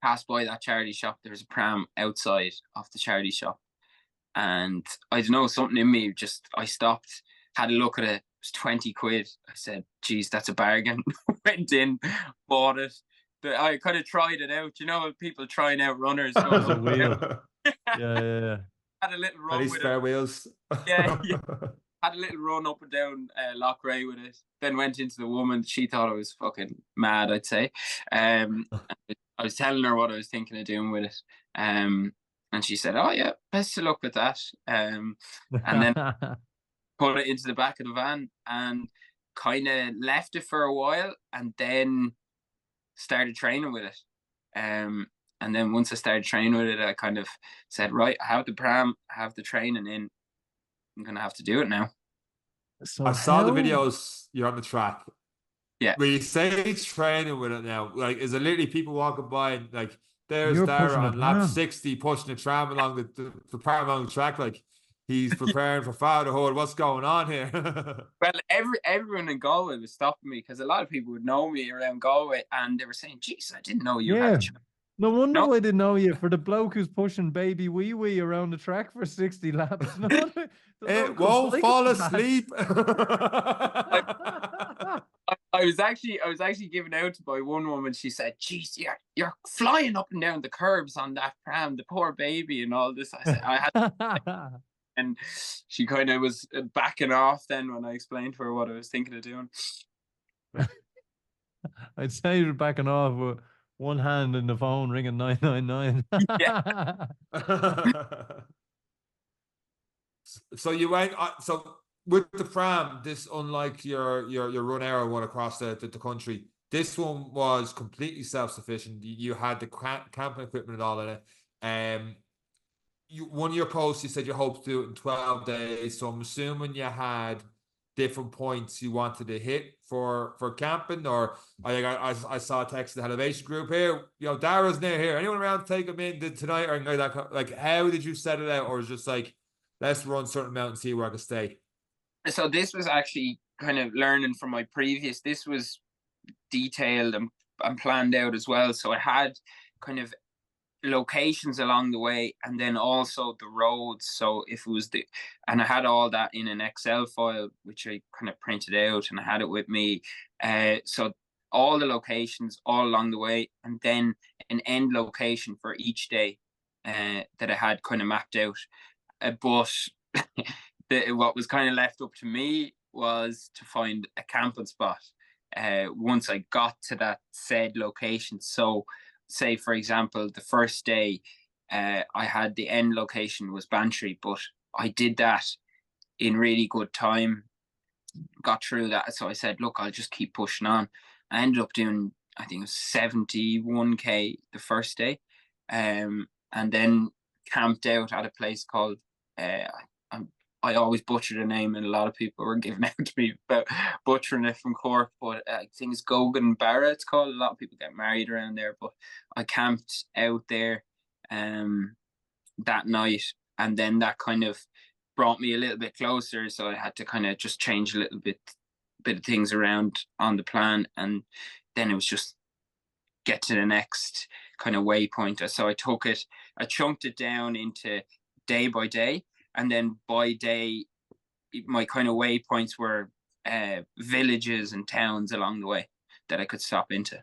passed by that charity shop, there was a Pram outside of the charity shop, and I don't know, something in me I stopped, had a look at it. It was 20 quid. I said, geez, that's a bargain. Went in, bought it. I kind of tried it out, you know, people trying out runners. A wheel. Yeah. Had a little run with spare it. Wheels. Yeah. Had a little run up and down Lochray with it. Then went into the woman. She thought I was fucking mad, I'd say. I was telling her what I was thinking of doing with it. And she said, oh yeah, best of luck with that. And then put it into the back of the van and kind of left it for a while, and then started training with it. And then once I started training with it, I kind of said, right, I have the Pram, I have the training in. I'm going to have to do it now. So I saw the videos, you're on the track. Yeah. When you say training with it now, like, is it literally people walking by and, like, there's You're Daragh pushing a on lap Pram. 60 pushing the tram along the Pram along the track, like? he's preparing for fatherhood. What's going on here? Well, everyone in Galway was stopping me because a lot of people would know me around Galway, and they were saying, "Jeez, I didn't know you had a Yeah. child." No wonder No, why they know you for the bloke who's pushing baby wee wee around the track for 60 laps. No wonder the It local won't cycling fall fans. asleep. I was actually given out by one woman. She said, "Geez, you're flying up and down the curbs on that pram, the poor baby, and all this." I said, "I had," and she kind of was backing off then when I explained to her what I was thinking of doing. I'd say you're backing off with one hand in the phone ringing 999. Yeah. So you went. So with the Pram, this unlike your run era one across the country, this one was completely self sufficient. You had the camping equipment and all in it. One of your posts, you said you hoped to do it in 12 days. So I'm assuming you had different points you wanted to hit for camping, or I saw a text in the Hellevation group here. Dara's near here. Anyone around to take him in tonight or anything like that? Like, how did you set it out, or was it just like, let's run certain amount and see where I can stay? So this was actually kind of learning from my previous. This was detailed and planned out as well. So I had kind of locations along the way, and then also the roads. So if it was and I had all that in an Excel file which I kind of printed out, and I had it with me. So all the locations all along the way, and then an end location for each day that I had kind of mapped out. But what was kind of left up to me was to find a camping spot once I got to that said location. So say, for example, the first day I had the end location was Bantry, but I did that in really good time, got through that. So I said, look, I'll just keep pushing on. I ended up doing, I think it was 71k the first day, and then camped out at a place called I always butcher the name, and a lot of people were giving out to me about butchering it from Cork, but I think it's Gogan Barra, it's called. A lot of people get married around there, but I camped out there that night, and then that kind of brought me a little bit closer, so I had to kind of just change a little bit of things around on the plan, and then it was just get to the next kind of waypoint. So I chunked it down into day by day, and then by day, my kind of waypoints were villages and towns along the way that I could stop into.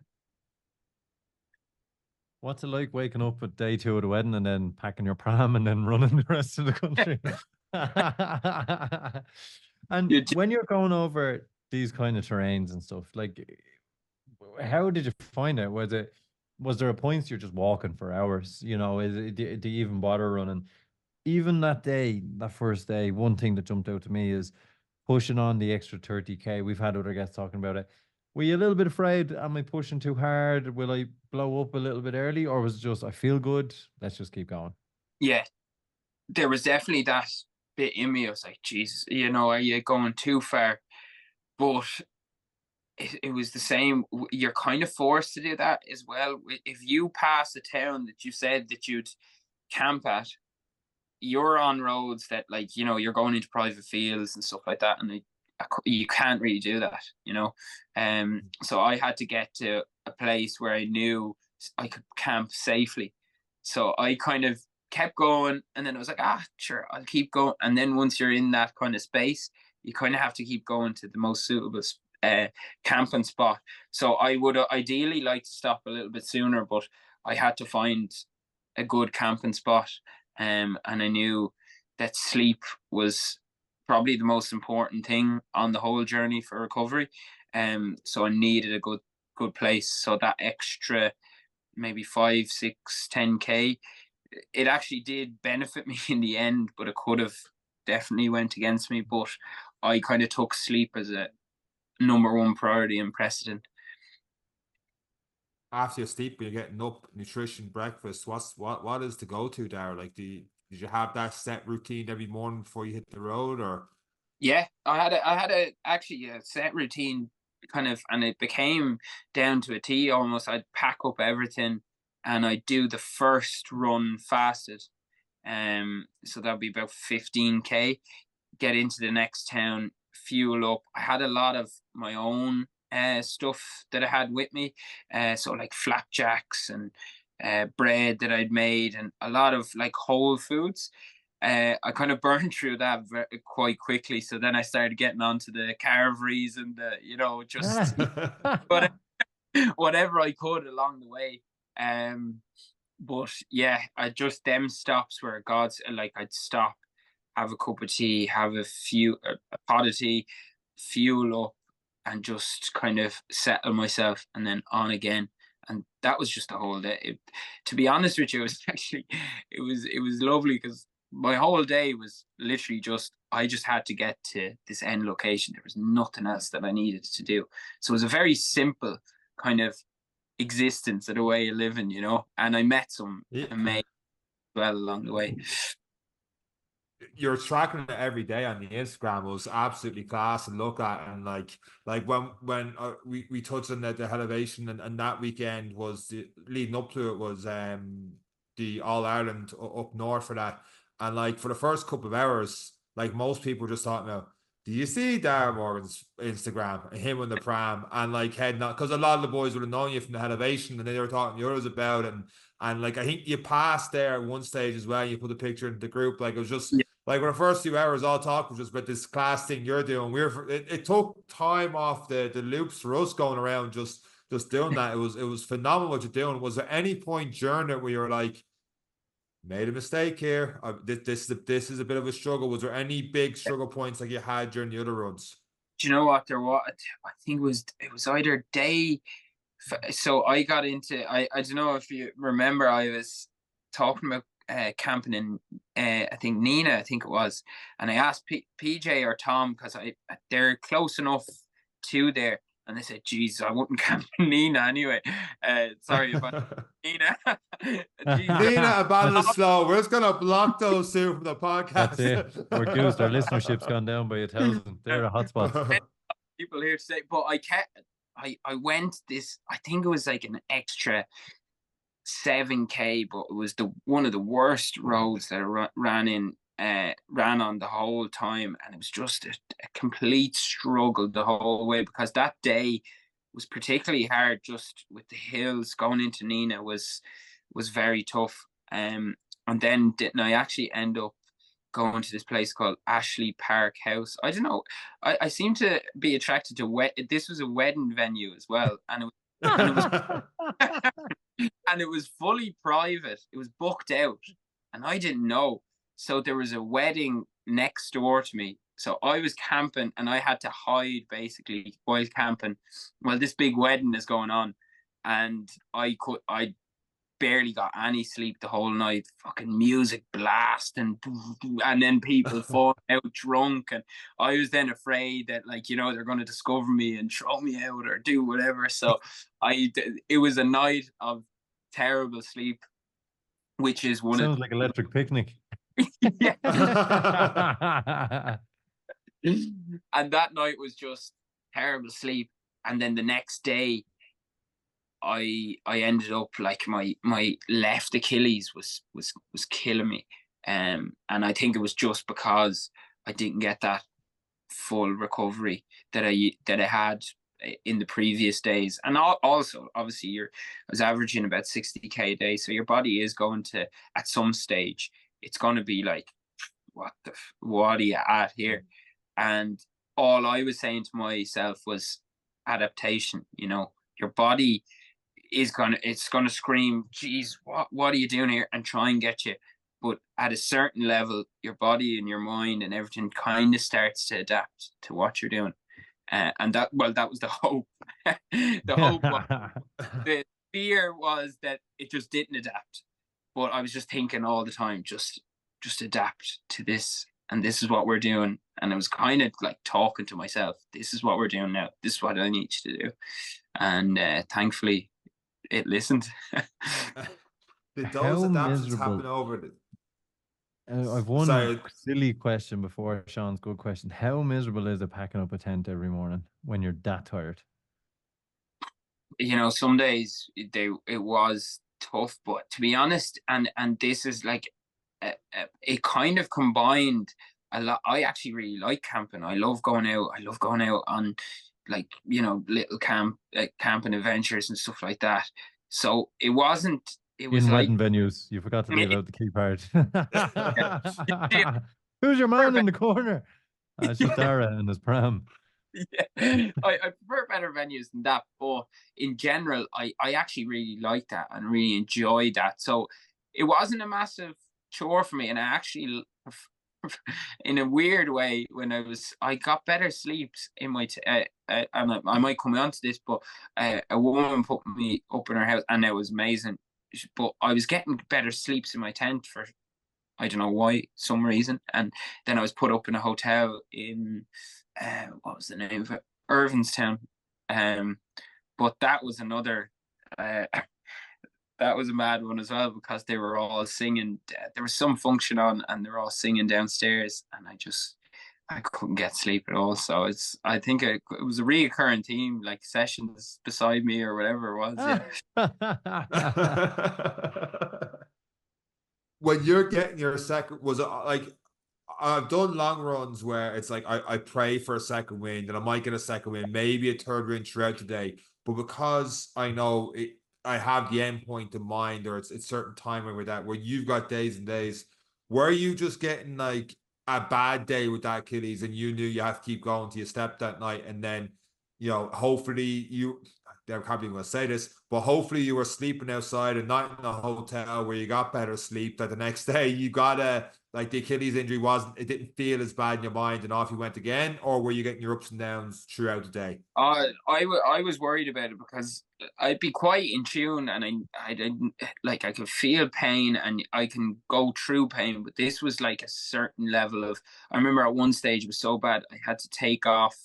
What's it like waking up at day 2 of the wedding and then packing your pram and then running the rest of the country? And when you're going over these kind of terrains and stuff, like, how did you find it? Was there a point you're just walking for hours? Do you even bother running? Even that day, that first day, one thing that jumped out to me is pushing on the extra 30k. We've had other guests talking about it. Were you a little bit afraid? Am I pushing too hard? Will I blow up a little bit early? Or was it just, I feel good, let's just keep going? Yeah, there was definitely that bit in me. I was like, Jesus, are you going too far? But it was the same. You're kind of forced to do that as well. If you pass a town that you said that you'd camp at, you're on roads that, like, you're going into private fields and stuff like that, and you can't really do that, so I had to get to a place where I knew I could camp safely. So I kind of kept going, and then I was like, sure, I'll keep going. And then once you're in that kind of space, you kind of have to keep going to the most suitable camping spot. So I would ideally like to stop a little bit sooner, but I had to find a good camping spot. And I knew that sleep was probably the most important thing on the whole journey for recovery. So I needed a good place. So that extra maybe 5, 6, 10k, it actually did benefit me in the end, but it could have definitely went against me. But I kind of took sleep as a #1 priority and precedent. After your sleep, you're getting up, nutrition, breakfast. What is the go-to, Daragh? Like, did you have that set routine every morning before you hit the road, or? Yeah, I had actually a set routine, kind of, and it became down to a T almost. I'd pack up everything, and I'd do the first run fasted, So that'd be about 15k. Get into the next town, fuel up. I had a lot of my own stuff that I had with me, so like flapjacks and bread that I'd made, and a lot of like whole foods. I kind of burned through that quite quickly. So then I started getting onto the carveries and the, just whatever I could along the way. But yeah, I just them stops where God's like I'd stop, have a cup of tea, have a pot of tea, fuel up, and just kind of settle myself, and then on again. And that was just the whole day. To be honest with you, it was actually it was lovely, because my whole day was literally I just had to get to this end location. There was nothing else that I needed to do. So it was a very simple kind of existence and a way of living, and I met some amazing well along the way. You're tracking it every day on the Instagram. It was absolutely class and look at, and like when we touched on the Hellevation, and that weekend was leading up to it was the All Ireland up north for that, and like for the first couple of hours, like most people were just talking about, do you see Daragh Morgan's Instagram and him on the Pram, and like heading out, because a lot of the boys would have known you from the Hellevation, and they were talking to others about it, and like I think you passed there at one stage as well. You put a picture in the group, like it was just like for the first few hours, all talk was just about this class thing you're doing. It took time off the loops for us going around just doing that. It was phenomenal what you're doing. Was there any point during it where you were like, made a mistake here? This is a bit of a struggle. Was there any big struggle points like you had during the other runs? Do you know what? I think it was either day. So I got into, I don't know if you remember, I was talking about camping in I think Nina, I think it was, and I asked PJ or Tom, because they're close enough to there, and they said, "Geez, I wouldn't camp in Nina anyway." Sorry about Nina. Nina, abandon the slow. We're just gonna block those two from the podcast. That's it. We're goosed. Our listenership's gone down by 1,000. They're a hotspot. People here to say, but I went this. I think it was like an extra 7k, but it was one of the worst roads that I ran on the whole time, and it was just a complete struggle the whole way, because that day was particularly hard, just with the hills going into Nina was very tough. And then didn't I actually end up going to this place called Ashley Park House? I don't know. I seem to be attracted to this was a wedding venue as well, and it was and it was fully private. It was booked out, and I didn't know. So there was a wedding next door to me. So I was camping, and I had to hide basically while camping while this big wedding is going on. And I barely got any sleep the whole night. Fucking music blast, and then people falling out drunk, and I was then afraid that, like, they're going to discover me and throw me out or do whatever. So it was a night of terrible sleep, which is one sounds like Electric Picnic. Yeah. And that night was just terrible sleep. And then the next day, I ended up like my left Achilles was killing me, and I think it was just because I didn't get that full recovery that I had in the previous days. And also, obviously, I was averaging about 60k a day, so your body is going to, at some stage, it's going to be like, what are you at here? And all I was saying to myself was adaptation. Your body is gonna scream, "Geez, what are you doing here?" and try and get you. But at a certain level, your body and your mind and everything kind of starts to adapt to what you're doing. And that was the hope. The hope the fear was that it just didn't adapt. But I was just thinking all the time, just adapt to this, and this is what we're doing. And I was kind of like talking to myself, this is what we're doing now. This is what I need you to do. And thankfully, it listened. Did those adaptations happen over the... I've one silly question before Sean's good question. How miserable is it packing up a tent every morning when you're that tired? Some days it was tough, but to be honest, and this is like it kind of combined a lot. I actually really like camping. I love going out. I love going out on, like, you know, little camping adventures and stuff like that. So it wasn't. It was In like wedding venues, you forgot to leave out the key part. yeah, Who's your man in the corner? It's just Daragh and his pram. yeah. I prefer better venues than that, but in general, I actually really like that and really enjoy that. So it wasn't a massive chore for me, and I actually, in a weird way, when I got better sleeps in my and I might come on to this, but a woman put me up in her house, and it was amazing. But I was getting better sleeps in my tent for, I don't know why, some reason, and then I was put up in a hotel in what was the name of it? Irvinstown. But that was another that was a mad one as well, because they were all singing. There was some function on, and they were all singing downstairs, and I couldn't get sleep at all. So I think it was a reoccurring theme, like sessions beside me or whatever it was. Yeah. When you're getting your second, was it like, I've done long runs where it's like I pray for a second wind and I might get a second wind, maybe a third wind throughout the day. But because I know it, I have the end point in mind, or it's certain timing with that, where you've got days and days, were you just getting like a bad day with that Achilles and you knew you have to keep going till you step that night, and then, you know, hopefully you, I can't even gonna say this, but hopefully you were sleeping outside and not in a hotel where you got better sleep, that the next day you got a, like, the Achilles injury wasn't, it didn't feel as bad in your mind and off you went again, or were you getting your ups and downs throughout the day? I was worried about it, because I'd be quite in tune, and I didn't, like, I could feel pain and I can go through pain, but this was like a certain level of, I remember at one stage it was so bad I had to take off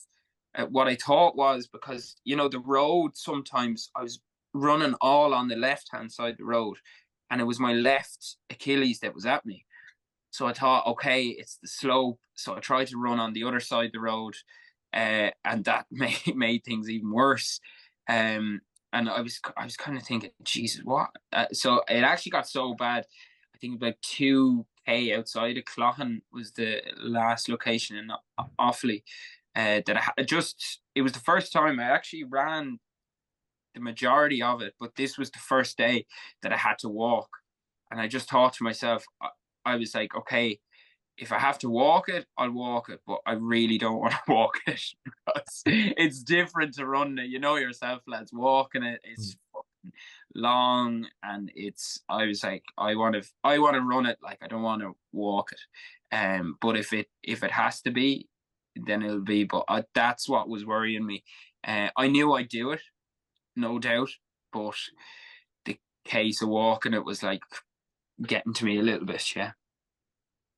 what I thought was, because, you know, the road, sometimes I was running all on the left hand side of the road, and it was my left Achilles that was at me. So I thought, okay, it's the slope. So I tried to run on the other side of the road, and that made things even worse. And I was kind of thinking, Jesus, what? So it actually got so bad. I think about 2K outside of Cloughan was the last location in Offaly. That it was the first time I actually ran the majority of it, but this was the first day that I had to walk. And I just thought to myself, I was like, okay, if I have to walk it, I'll walk it, but I really don't want to walk it, because it's different to run it. You know yourself, lads, walking it is fucking long, and I was like, I want to run it, like, I don't want to walk it. But if it has to be, then it'll be. But that's what was worrying me. I knew I'd do it, no doubt, but the case of walking it was like getting to me a little bit. Yeah.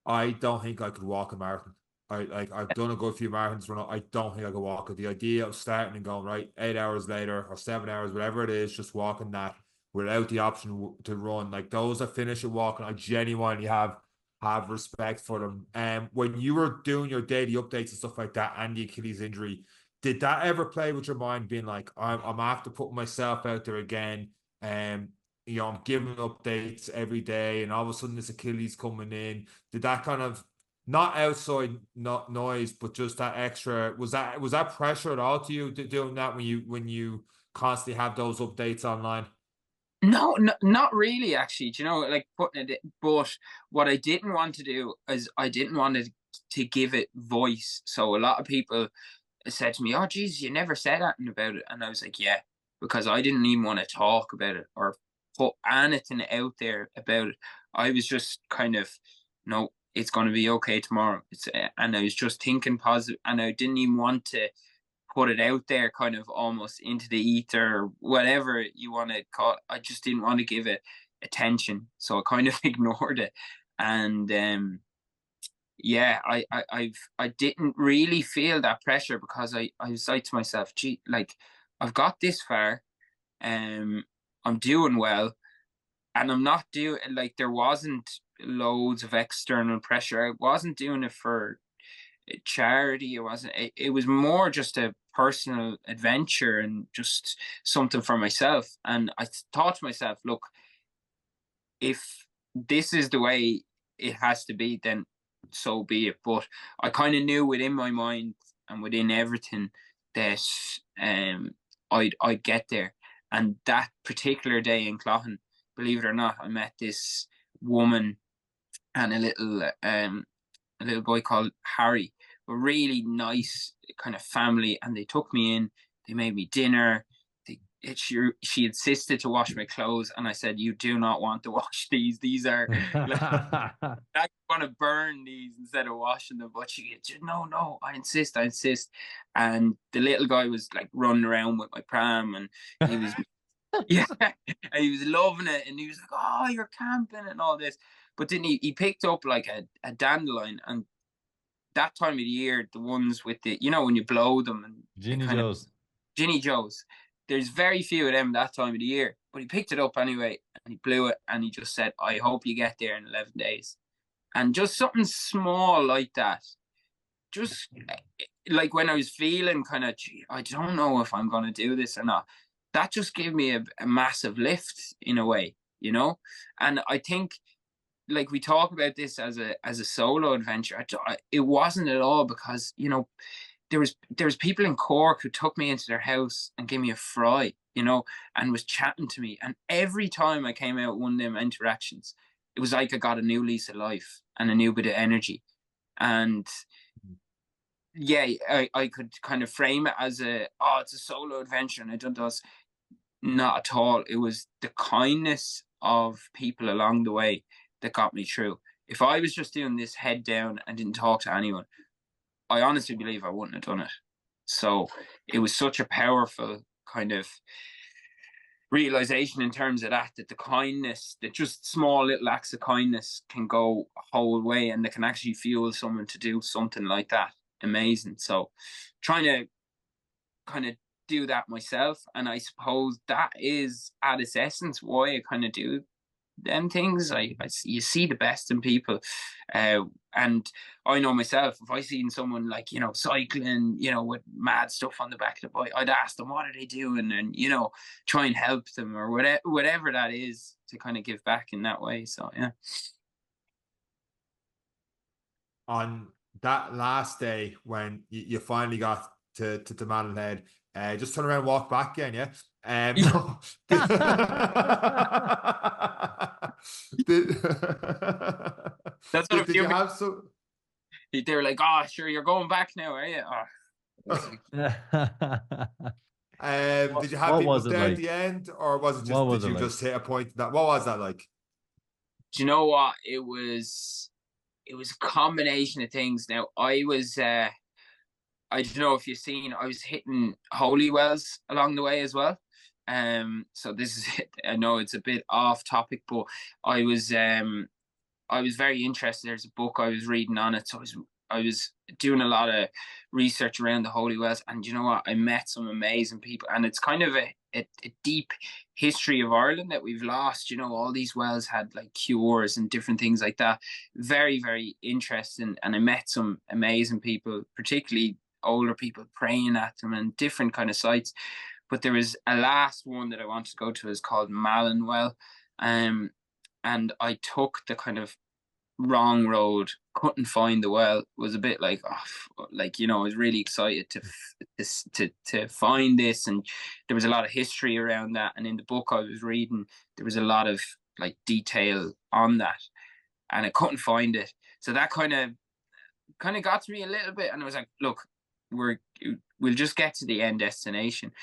I don't think I could walk a marathon. I've done a good few marathons run. I don't think I could walk it. The idea of starting and going, right, 8 hours later or 7 hours, whatever it is, just walking that without the option to run, like those that finish it walking, I genuinely have respect for them. When you were doing your daily updates and stuff like that, and the Achilles injury, did that ever play with your mind, being like, I'm after putting myself out there again? You know, I'm giving updates every day, and all of a sudden this Achilles coming in. Did that kind of, not outside not noise, but just that extra, was that pressure at all to you doing that when you constantly have those updates online? No, not really, actually. Do you know, like, putting it, but what I didn't want to do is I didn't want to give it voice. So a lot of people said to me, "Oh, geez, you never said anything about it," and I was like, "Yeah," because I didn't even want to talk about it or put anything out there about it. I was just kind of, no, it's going to be okay tomorrow. And I was just thinking positive, and I didn't even want to put it out there, kind of almost into the ether, or whatever you want to call it. I just didn't want to give it attention, so I kind of ignored it. And yeah, I didn't really feel that pressure, because I was like to myself, gee, like, I've got this far, I'm doing well, and I'm not doing, like, there wasn't loads of external pressure. I wasn't doing it for charity. It was more just a personal adventure and just something for myself. And I thought to myself, look, if this is the way it has to be, then so be it. But I kind of knew within my mind and within everything that I'd get there. And that particular day in Cloughan, believe it or not, I met this woman and a little boy called Harry. A really nice kind of family, and they took me in. They made me dinner. She insisted to wash my clothes, and I said, "You do not want to wash these. These are like, I'm going to burn these instead of washing them." But she said, "No, I insist." And the little guy was like running around with my pram, and he was yeah, and he was loving it, and he was like, "Oh, you're camping and all this." But then he picked up like a dandelion, and that time of the year, the ones with the, when you blow them and Ginny Joes. There's very few of them that time of the year, but he picked it up anyway and he blew it, and he just said, "I hope you get there in 11 days. And just something small like that, just like when I was feeling kind of, I don't know if I'm going to do this or not, that just gave me a massive lift in a way, And I think, like, we talk about this as a solo adventure. It wasn't at all, because there was people in Cork who took me into their house and gave me a fry, and was chatting to me. And every time I came out one of them interactions, it was like I got a new lease of life and a new bit of energy. And yeah, I could kind of frame it as it's a solo adventure, and I don't does. Not at all. It was the kindness of people along the way that got me through. If I was just doing this head down and didn't talk to anyone, I honestly believe I wouldn't have done it. So it was such a powerful kind of realization in terms of that the kindness, that just small little acts of kindness can go a whole way, and they can actually fuel someone to do something like that. Amazing. So trying to kind of do that myself, and I suppose that is at its essence why I kind of do them things. You see the best in people, and I know myself, if I seen someone like cycling with mad stuff on the back of the bike, I'd ask them what are they doing, and try and help them, or whatever that is, to kind of give back in that way. So yeah. On that last day when you finally got to Malin Head, just turn around and walk back again, yeah? No. That's what did you have some? They were like, "Oh, sure, you're going back now, are you?" Did you have people there at the end, or was it just did you just hit a point that? What was that like? Do you know what? It was a combination of things. Now, I was I don't know if you've seen, I was hitting holy wells along the way as well. So this is it. I know it's a bit off topic, but I was very interested. There's a book I was reading on it, so I was doing a lot of research around the holy wells, and you know what? I met some amazing people, and it's kind of a deep history of Ireland that we've lost. All these wells had like cures and different things like that. Very, very interesting, and I met some amazing people, particularly older people, praying at them, and different kind of sites. But there was a last one that I wanted to go to, is called Malin Well, and I took the kind of wrong road, couldn't find the well. Was a bit like, I was really excited to find this, and there was a lot of history around that, and in the book I was reading there was a lot of like detail on that, and I couldn't find it. So that kind of got to me a little bit, and I was like, look, we'll just get to the end destination.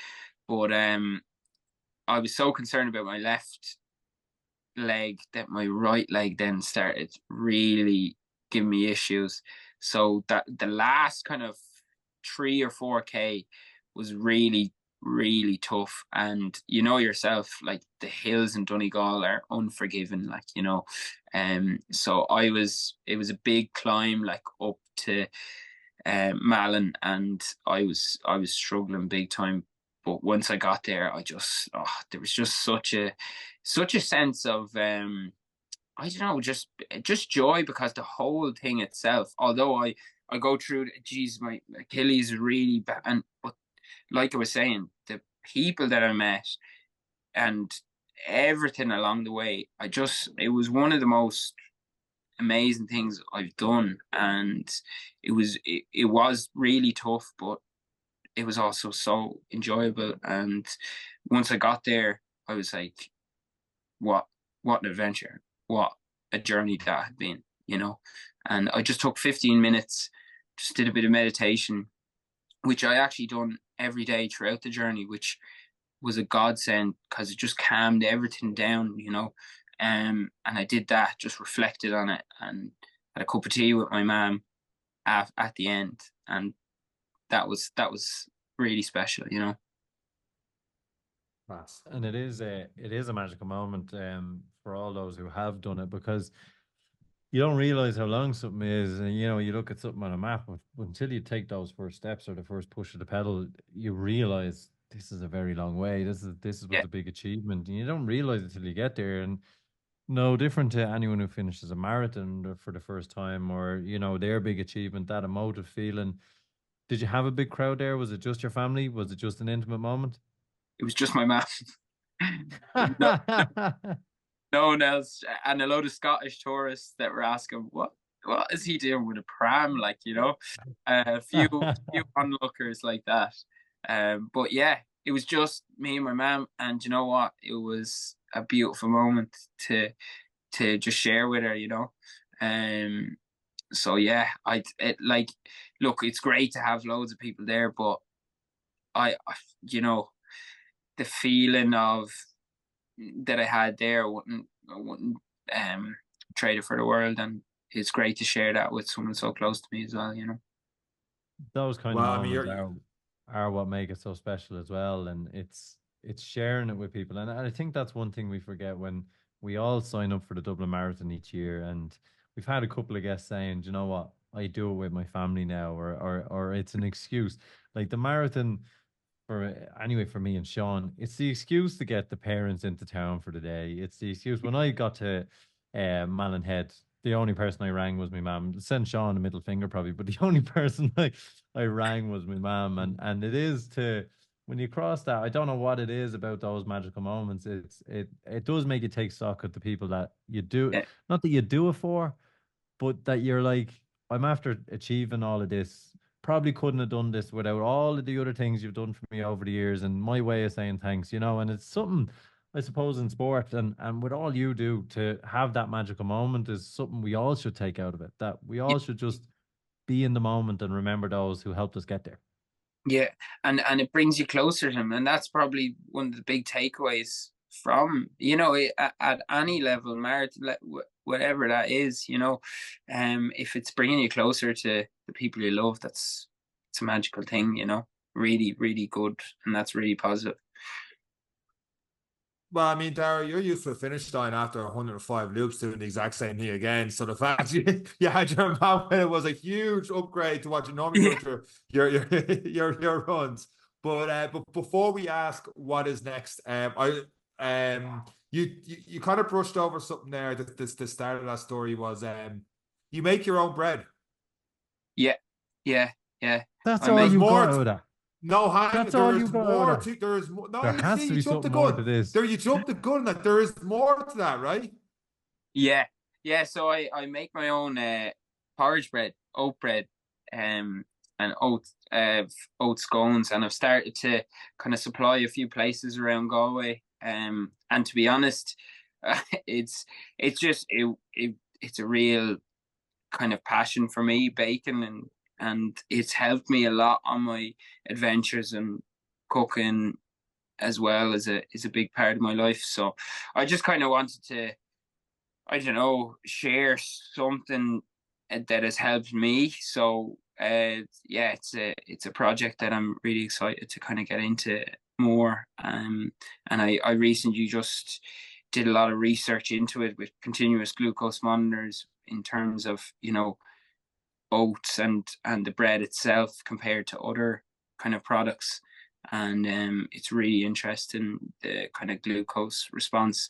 But I was so concerned about my left leg that my right leg then started really giving me issues. So that the last kind of 3 or 4K was really, really tough. And yourself, like the hills in Donegal are unforgiving, so it was a big climb, like up to Malin, and I was struggling big time. But once I got there, there was just such a sense of I don't know, just joy, because the whole thing itself, although I go through, my Achilles is really bad, but like I was saying, the people that I met and everything along the way, it was one of the most amazing things I've done, and it was really tough, but it was also so enjoyable. And once I got there, I was like, what an adventure, what a journey that had been, And I just took 15 minutes, just did a bit of meditation, which I actually done every day throughout the journey, which was a godsend because it just calmed everything down, and I did that, just reflected on it, and had a cup of tea with my mum at the end, and that was really special, And it is a magical moment for all those who have done it, because you don't realize how long something is, and you look at something on a map, but until you take those first steps or the first push of the pedal, you realize this is a very long way. This is what's Yeah. a big achievement, and you don't realize it till you get there. And no different to anyone who finishes a marathon for the first time, or their big achievement, that emotive feeling. Did you have a big crowd there? Was it just your family? Was it just an intimate moment? It was just my mum. no, no one else, and a load of Scottish tourists that were asking what is he doing with a pram, a few onlookers like that. But yeah, it was just me and my mum, and you know what, it was a beautiful moment to just share with her, so yeah, look, it's great to have loads of people there, but I the feeling of that I had there, I wouldn't trade it for the world, and it's great to share that with someone so close to me as well. Those kind Well, of I mean, moments are what make it so special as well, and it's sharing it with people. And I think that's one thing we forget when we all sign up for the Dublin Marathon each year. And we've had a couple of guests saying, you know what, I do it with my family now, or it's an excuse. Like the marathon, for me and Sean, it's the excuse to get the parents into town for the day. It's the excuse. When I got to Malin Head, the only person I rang was my mum. Send Sean a middle finger probably, but the only person I rang was my mum. And it is to, when you cross that, I don't know what it is about those magical moments. It does make you take stock of the people that you do, Yeah, not that you do it for, but that you're like, I'm after achieving all of this. Probably couldn't have done this without all of the other things you've done for me over the years, and my way of saying thanks, and it's something, I suppose, in sport and with all you do, to have that magical moment is something we all should take out of it. That we all should just be in the moment and remember those who helped us get there. yeah, and it brings you closer to him, and that's probably one of the big takeaways from at any level, marathon, whatever that is, if it's bringing you closer to the people you love, it's a magical thing, really, really good, and that's really positive. Well, I mean, Daragh, you're used to a finish line after 105 loops doing the exact same thing again. So the fact you had your mouth, it was a huge upgrade to what you normally do to your runs. But before we ask what is next, you kind of brushed over something there. That the start of that story was you make your own bread. Yeah. That's I all make you more got out of that. No, That's all you there's got out more of that. to there's more. No, There you has see, to you be jumped the something more to gun. this. There, you jumped the gun. That there is more to that, right? Yeah. So I make my own porridge bread, oat bread, and oat scones, and I've started to kind of supply a few places around Galway. And to be honest, it's a real kind of passion for me, baking, and it's helped me a lot on my adventures, and cooking as well is a big part of my life. So I just kind of wanted to, I don't know, share something that has helped me. So yeah, it's a project that I'm really excited to kind of get into more. And I recently just did a lot of research into it with continuous glucose monitors in terms of oats and the bread itself compared to other kind of products. And it's really interesting, the kind of glucose response.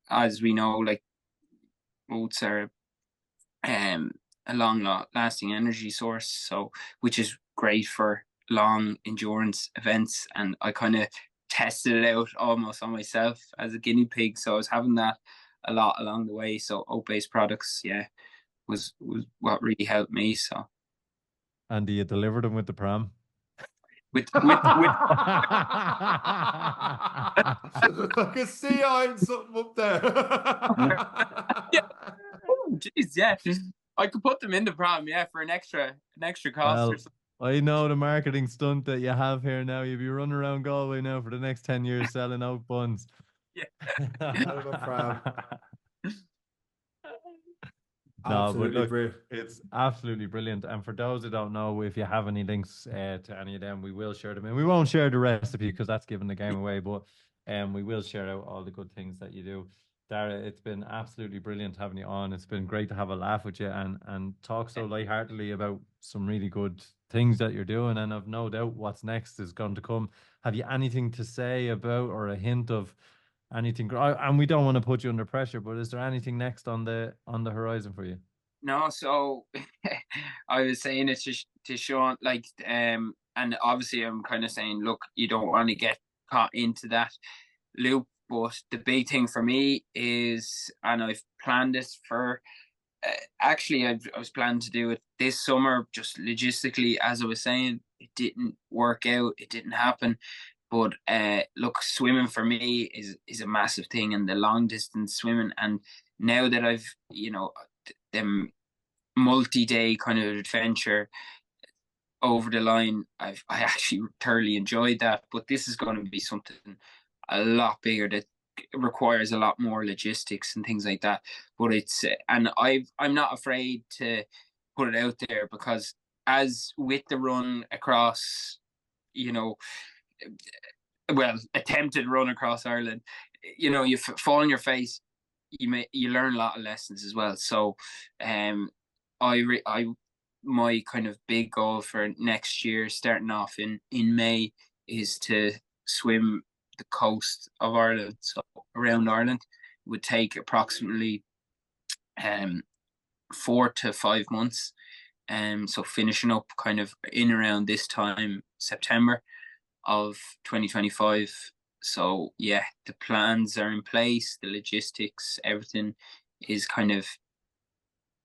As we know, like, oats are a long lasting energy source, so which is great for long endurance events. And I kind of tested it out almost on myself as a guinea pig. So I was having that a lot along the way. So oat-based products, yeah, was what really helped me. So. And do you deliver them with the pram? With I can see I'm something up there. yeah. Oh, geez, yeah. I could put them in the pram, yeah, for an extra cost Well, or something. I know the marketing stunt that you have here now. You'll be running around Galway now for the next 10 years selling oat buns. Yeah. Out of a pram. No, but Absolutely look, brilliant. it's absolutely brilliant. And for those who don't know, if you have any links to any of them, we will share them. And we won't share the recipe because that's giving the game away, but we will share out all the good things that you do. Daragh, it's been absolutely brilliant having you on. It's been great to have a laugh with you and talk so lightheartedly about some really good things that you're doing. And I've no doubt what's next is going to come. Have you anything to say about or a hint of anything? And we don't want to put you under pressure, but is there anything next on the horizon for you? No, so I was saying it to Sean, like, and obviously I'm kind of saying, look, you don't want to get caught into that loop. But the big thing for me is, and I've planned this for, actually, I was planning to do it this summer, just logistically, as I was saying, it didn't work out, it didn't happen. But look, swimming for me is a massive thing, and the long distance swimming. And now that I've, them multi-day kind of adventure over the line, I actually thoroughly enjoyed that. But this is going to be something a lot bigger that requires a lot more logistics and things like that. But it's and I'm not afraid to put it out there, because as with the run across, attempted run across Ireland, you fall on your face, you learn a lot of lessons as well. So my kind of big goal for next year, starting off in May, is to swim the coast of Ireland. So around Ireland, it would take approximately 4 to 5 months. So finishing up kind of in around this time, September of 2025. So yeah, the plans are in place, the logistics, everything is kind of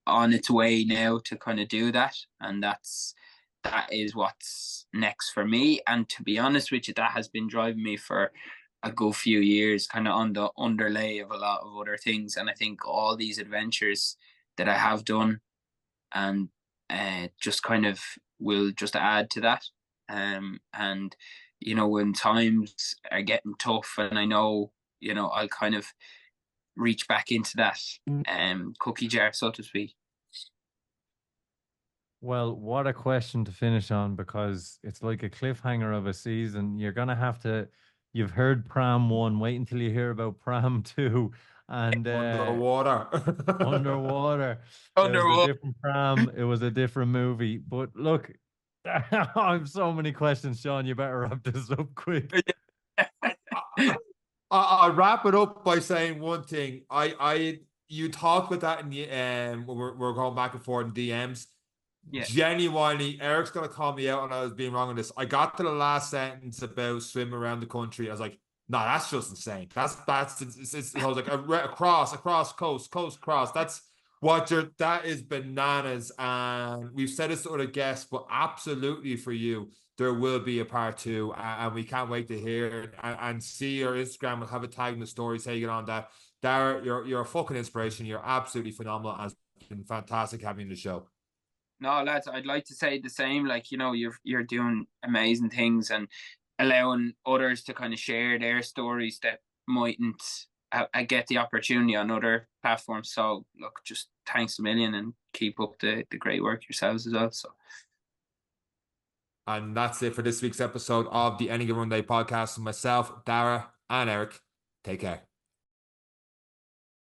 on its way now to kind of do that. And that is what's next for me. And to be honest with you, that has been driving me for a good few years, kind of on the underlay of a lot of other things. And I think all these adventures that I have done and just kind of will just add to that. And when times are getting tough, and I know, I'll kind of reach back into that cookie jar, so to speak. Well, what a question to finish on, because it's like a cliffhanger of a season. You're gonna have to. You've heard Pram 1. Wait until you hear about Pram 2. And underwater. Underwater. It was a different Pram. It was a different movie. But look, I have so many questions, Sean. You better wrap this up quick. I'll wrap it up by saying one thing. You talked about that in the we're going back and forth in DMs. Yeah. Genuinely, Eric's gonna call me out and I was being wrong on this. I got to the last sentence about swim around the country. I was like, no, that's just insane. That's I was like, across coast cross. That is bananas. And we've said this to other guests, but absolutely for you, there will be a part 2, and we can't wait to hear it and see your Instagram. We'll have a tag in the stories. How you get on that. Daragh, you're a fucking inspiration. You're absolutely phenomenal, and it's been fantastic having you on the show. No, lads, I'd like to say the same. Like, you're doing amazing things and allowing others to kind of share their stories that mightn't get the opportunity on other platforms. So look, just thanks a million, and keep up the great work yourselves as well. So. And that's it for this week's episode of the Any Given Day podcast with myself, Daragh, and Eric. Take care.